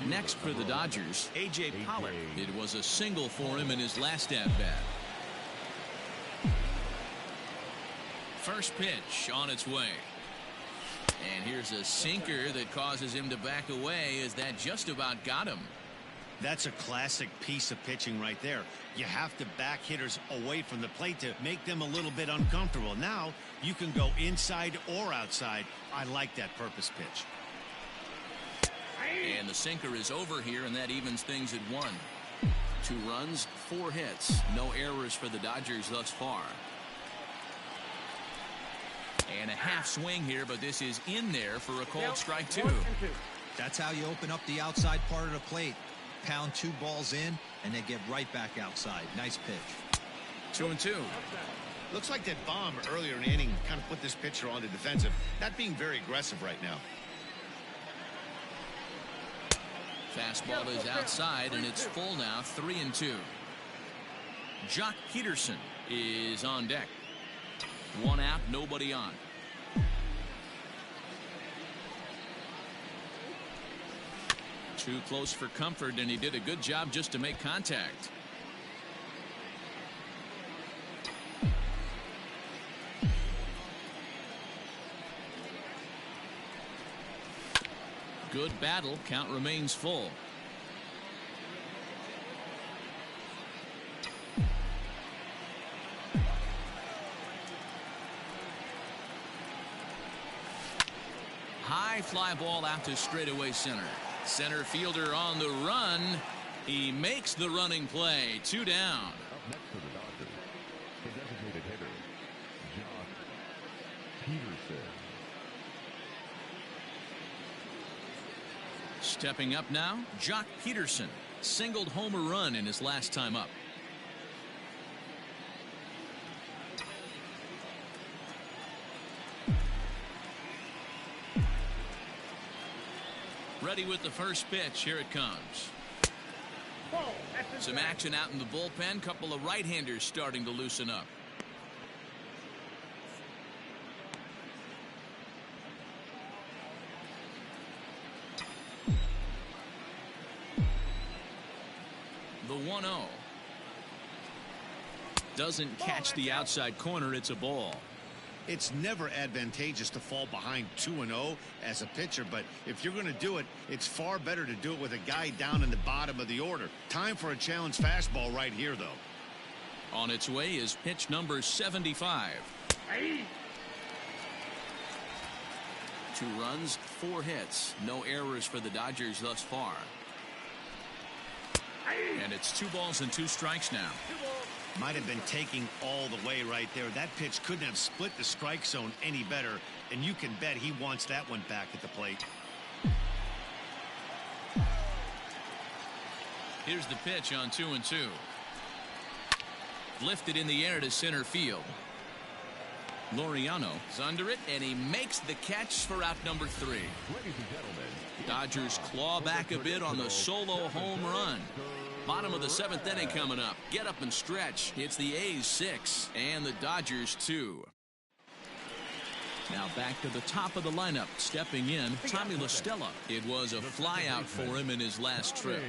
Next for the Dodgers, A.J. Pollard. It was a single for him in his last at-bat. First pitch on its way. And here's a sinker that causes him to back away, as that just about got him. That's a classic piece of pitching right there. You have to back hitters away from the plate to make them a little bit uncomfortable. Now you can go inside or outside. I like that purpose pitch. And the sinker is over here, and that evens things at 1. 2 runs, 4 hits. No errors for the Dodgers thus far. And a half swing here, but this is in there for a called strike 2. That's how you open up the outside part of the plate. Pound 2 balls in, and they get right back outside. Nice pitch. 2-2. Looks like that bomb earlier in the inning kind of put this pitcher on the defensive. Not being very aggressive right now. Fastball is outside, and it's full now, 3-2. Jock Peterson is on deck. 1 out, nobody on. Too close for comfort, and he did a good job just to make contact. Good battle. Count remains full. High fly ball out to straightaway center. Center fielder on the run. He makes the running play. 2 down. Up next for the Dodgers, the designated hitter, Jock Peterson. Stepping up now, Jock Peterson singled home a run in his last time up. Ready with the first pitch. Here it comes. Ball. That's Some action out in the bullpen. Couple of right-handers starting to loosen up. The 1-0. Doesn't catch the outside corner. It's a ball. It's never advantageous to fall behind 2-0 as a pitcher, but if you're going to do it, it's far better to do it with a guy down in the bottom of the order. Time for a challenge fastball right here, though. On its way is pitch number 75. 2 runs, 4 hits. No errors for the Dodgers thus far. And it's 2 balls and 2 strikes now. Might have been taking all the way right there. That pitch couldn't have split the strike zone any better, and you can bet he wants that one back at the plate. Here's the pitch on 2-2. Lifted in the air to center field. Laureano is under it, and he makes the catch for out number 3. Ladies and gentlemen, Dodgers claw back a bit on the solo home run. Bottom of the 7th inning coming up. Get up and stretch. It's the A's 6 and the Dodgers 2. Now back to the top of the lineup. Stepping in, Tommy La Stella. It was a flyout for him in his last trip.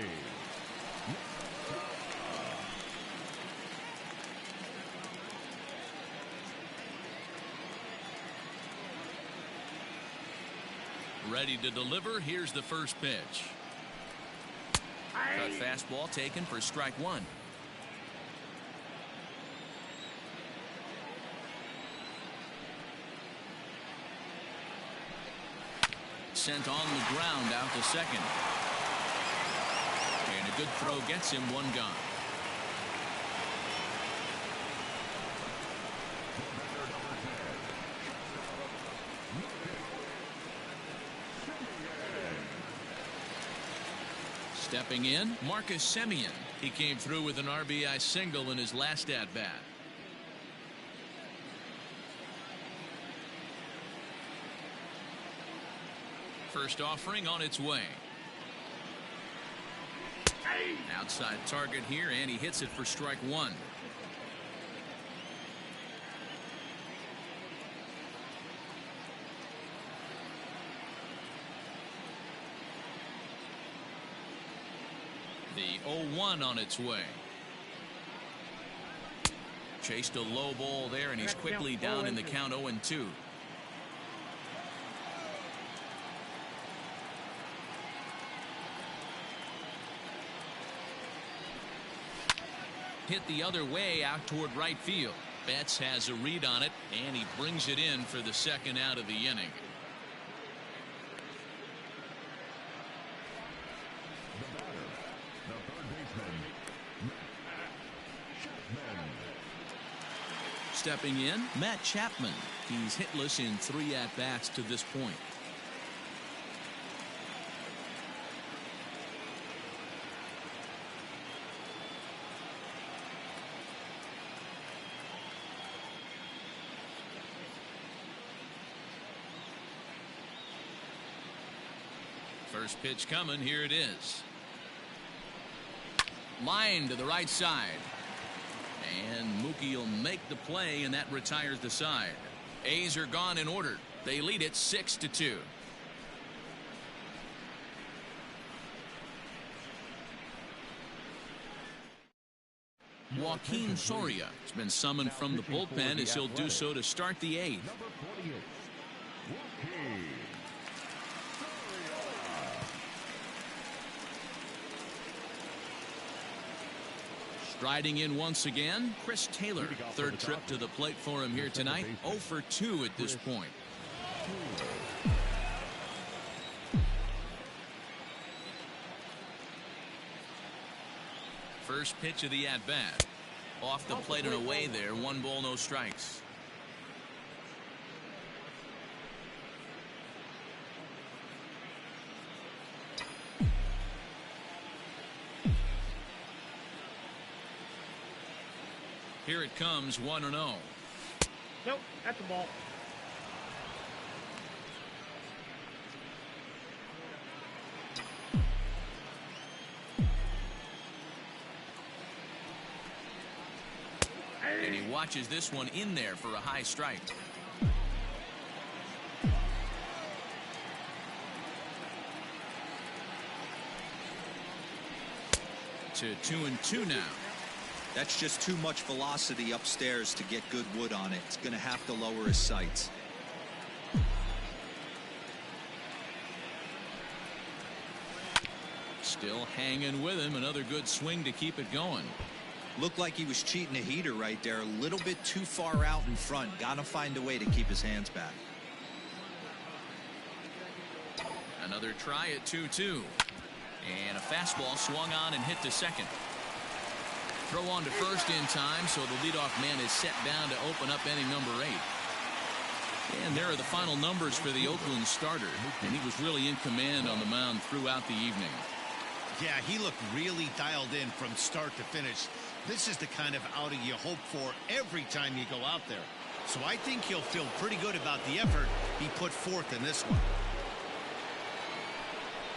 Ready to deliver. Here's the first pitch. Cut fastball taken for strike 1. Sent on the ground out to second. And a good throw gets him 1 gone. Stepping in, Marcus Simeon. He came through with an RBI single in his last at-bat. First offering on its way. Outside target here, and he hits it for strike 1. The 0-1 on its way. Chased a low ball there, and he's quickly down in the count 0-2. Hit the other way out toward right field. Betts has a read on it, and he brings it in for the second out of the inning. Stepping in, Matt Chapman. He's hitless in 3 at-bats to this point. First pitch coming. Here it is. Line to the right side. And Mookie will make the play, and that retires the side. A's are gone in order. They lead it 6-2. Joaquin Soria has been summoned from the bullpen as he'll do so to start the 8th. Striding in once again, Chris Taylor. Third trip to the plate for him here tonight. 0 for 2 at this point. First pitch of the at-bat. Off the plate and away there. 1 ball, no strikes. Here it comes, 1-0. Nope, that's a ball. And he watches this one in there for a high strike. To 2-2 now. That's just too much velocity upstairs to get good wood on it. It's going to have to lower his sights. Still hanging with him. Another good swing to keep it going. Looked like he was cheating a heater right there. A little bit too far out in front. Got to find a way to keep his hands back. Another try at 2-2. And a fastball swung on and hit to second. Throw on to first in time, so the leadoff man is set down to open up inning number 8. And there are the final numbers for the Oakland starter. And he was really in command on the mound throughout the evening. Yeah, he looked really dialed in from start to finish. This is the kind of outing you hope for every time you go out there. So I think he'll feel pretty good about the effort he put forth in this one.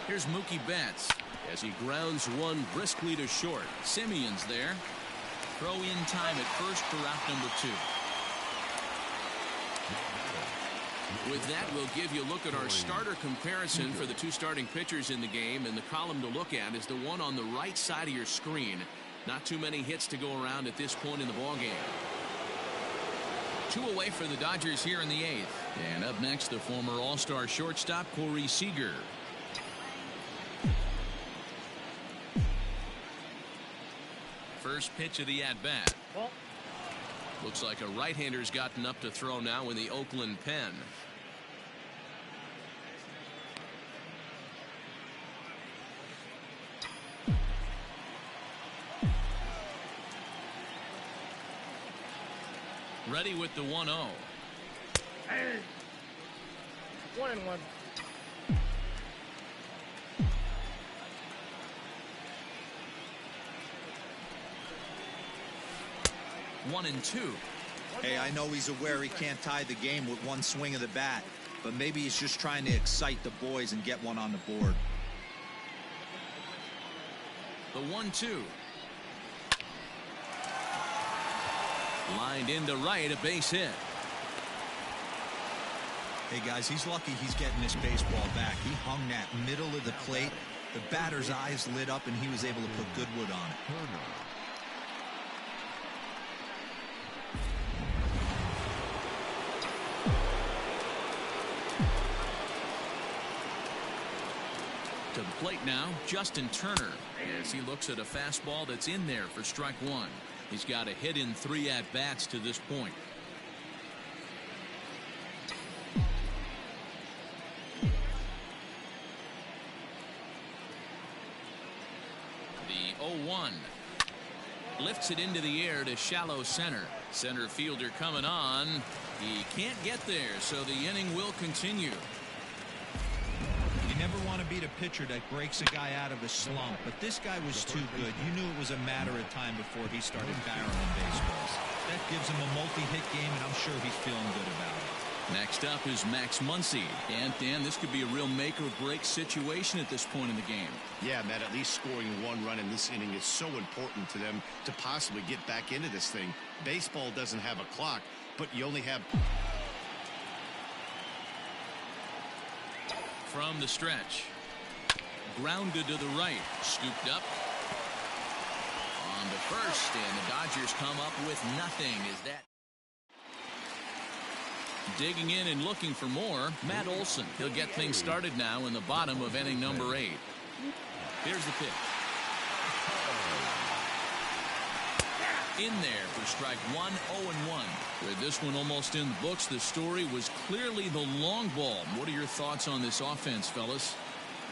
Here's Mookie Betts as he grounds one briskly to short. Simeon's there. Throw in time at first for out number 2. With that, we'll give you a look at our starter comparison for the 2 starting pitchers in the game, and the column to look at is the one on the right side of your screen. Not too many hits to go around at this point in the ballgame. 2 away for the Dodgers here in the 8th. And up next, the former All-Star shortstop, Cody Seeger. First pitch of the at-bat. Looks like a right-hander's gotten up to throw now in the Oakland pen. Ready with the 1-0. 1-1. 1-2. Hey, I know he's aware he can't tie the game with one swing of the bat, but maybe he's just trying to excite the boys and get one on the board. The 1-2. Lined into right, a base hit. Hey, guys, he's lucky he's getting this baseball back. He hung that middle of the plate. The batter's eyes lit up, and he was able to put good wood on it. To the plate now, Justin Turner, as he looks at a fastball that's in there for strike 1. He's got a hit in 3 at-bats to this point. The 0-1. Lifts it into the air to shallow center. Center fielder coming on. He can't get there, so the inning will continue. You never want to beat a pitcher that breaks a guy out of a slump, but this guy was too good. You knew it was a matter of time before he started barreling baseballs. That gives him a multi-hit game, and I'm sure he's feeling good about it. Next up is Max Muncy. And Dan, this could be a real make-or-break situation at this point in the game. Yeah, Matt, at least scoring 1 run in this inning is so important to them to possibly get back into this thing. Baseball doesn't have a clock, but you only have... From the stretch. Grounded to the right. Scooped up. On to first, and the Dodgers come up with nothing. Is that... Digging in and looking for more, Matt Olson. He'll get things started now in the bottom of inning number 8. Here's the pitch. In there for strike 1, 0-1. With this one almost in the books, the story was clearly the long ball. What are your thoughts on this offense, fellas?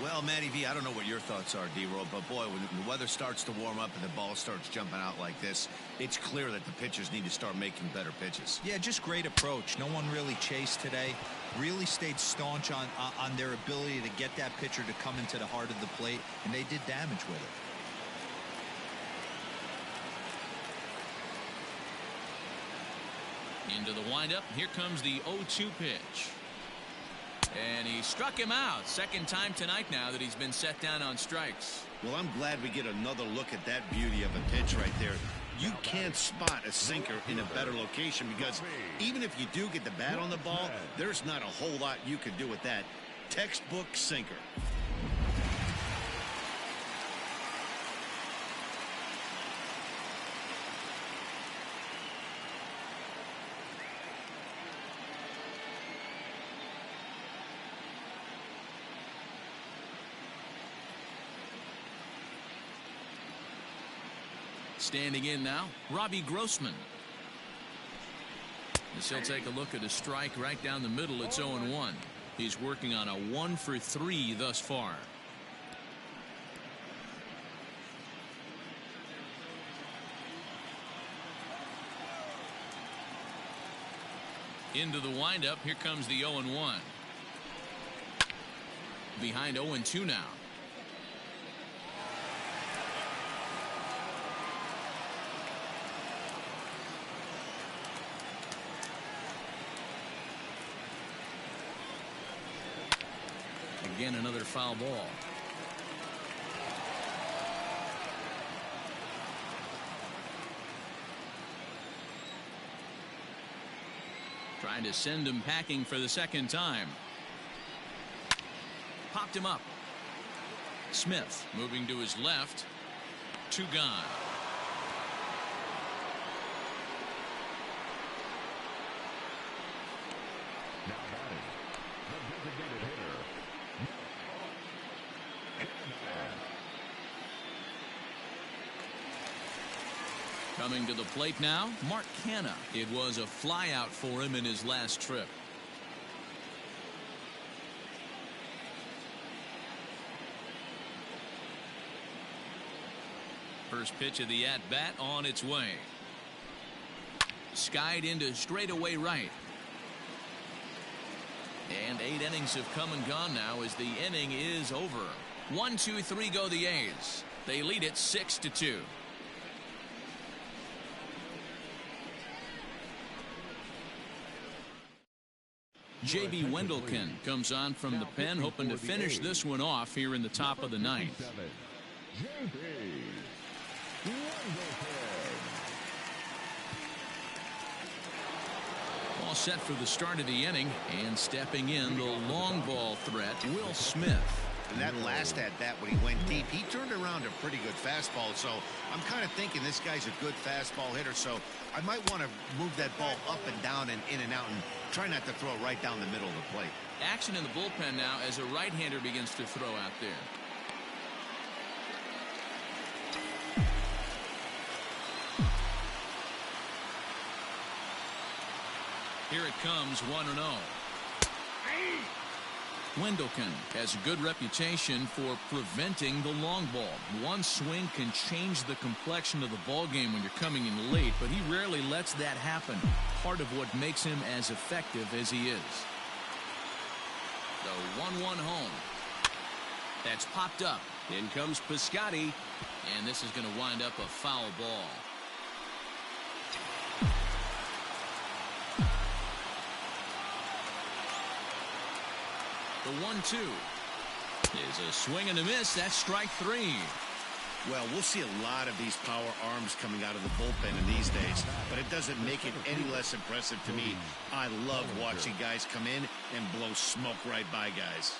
Well, Matty V, I don't know what your thoughts are, D-Roll, but boy, when the weather starts to warm up and the ball starts jumping out like this, it's clear that the pitchers need to start making better pitches. Yeah, just great approach. No one really chased today. Really stayed staunch on their ability to get that pitcher to come into the heart of the plate, and they did damage with it. Into the windup. Here comes the 0-2 pitch. And he struck him out. Second time tonight now that he's been set down on strikes. Well, I'm glad we get another look at that beauty of a pitch right there. You can't spot a sinker in a better location because even if you do get the bat on the ball, there's not a whole lot you can do with that. Textbook sinker. Standing in now, Robbie Grossman. As he'll take a look at a strike right down the middle. It's 0-1. He's working on a 1-for-3 thus far. Into the windup. Here comes the 0-1. Behind 0-2 now. Again, another foul ball. Trying to send him packing for the second time. Popped him up. Smith moving to his left. 2 gone. Now batting, the designated hitter. Coming to the plate now, Mark Canha. It was a flyout for him in his last trip. First pitch of the at-bat on its way. Skied into straightaway right. And 8 innings have come and gone now as the inning is over. 1, 2, 3 go the A's. They lead it 6-2. J.B. Wendelken comes on from the pen, hoping to finish this one off here in the top of the 9th. All set for the start of the inning, and stepping in the long ball threat, Will Smith. And that last at bat when he went deep, he turned around a pretty good fastball. So I'm kind of thinking this guy's a good fastball hitter. So I might want to move that ball up and down and in and out and try not to throw it right down the middle of the plate. Action in the bullpen now as a right-hander begins to throw out there. Here it comes, 1-0. Wendelken has a good reputation for preventing the long ball. One swing can change the complexion of the ball game when you're coming in late, but he rarely lets that happen. Part of what makes him as effective as he is. The 1-1 home. That's popped up. In comes Piscotty, and this is going to wind up a foul ball. The 1-2 is a swing and a miss. That's strike 3. Well, we'll see a lot of these power arms coming out of the bullpen in these days, but it doesn't make it any less impressive to me. I love watching guys come in and blow smoke right by guys.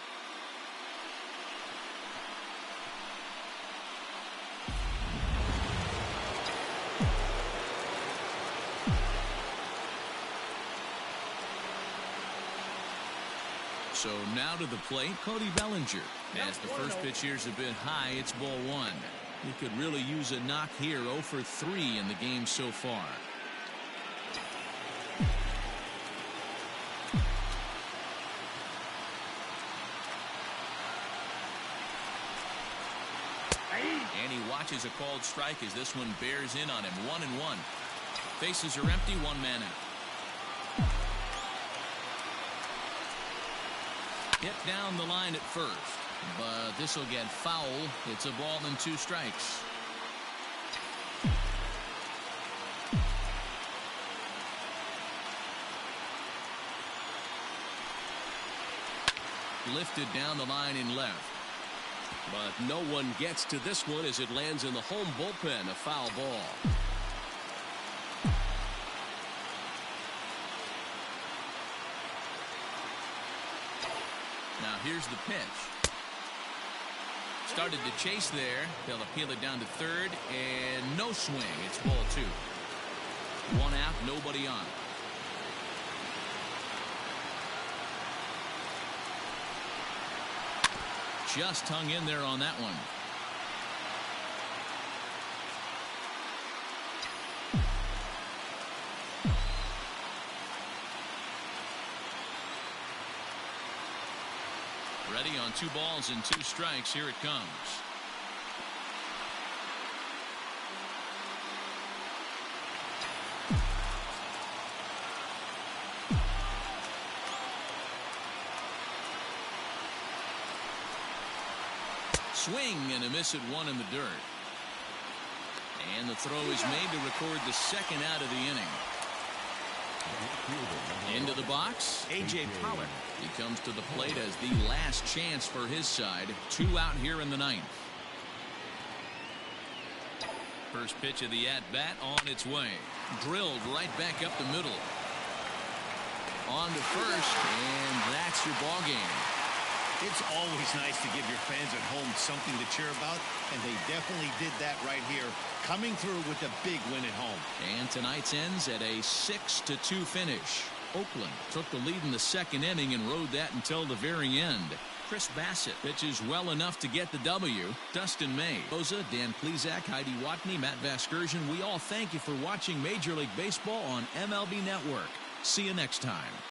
So now to the plate, Cody Bellinger. As the first pitch here's a bit high, it's ball 1. He could really use a knock here. 0 for 3 in the game so far. And he watches a called strike as this one bears in on him. 1-1. Bases are empty, 1 man out. Hit down the line at first, but this will get foul. It's a ball and 2 strikes. Lifted down the line in left, but no one gets to this one as it lands in the home bullpen. A foul ball. Here's the pitch. Started to chase there. They'll appeal it down to third, and no swing. It's ball 2. 1 out, nobody on. Just hung in there on that one. Ready on 2 balls and 2 strikes. Here it comes. Swing and a miss at 1 in the dirt. And the throw is made to record the 2nd out of the inning. Into the box, A.J. Pollock. He comes to the plate as the last chance for his side. 2 out here in the 9th. First pitch of the at-bat on its way. Drilled right back up the middle. On to first, and that's your ball game. It's always nice to give your fans at home something to cheer about, and they definitely did that right here, coming through with a big win at home. And tonight's ends at a 6-2 finish. Oakland took the lead in the 2nd inning and rode that until the very end. Chris Bassett pitches well enough to get the W. Dustin May, Rosa, Dan Plesac, Heidi Watney, Matt Vasgersian, we all thank you for watching Major League Baseball on MLB Network. See you next time.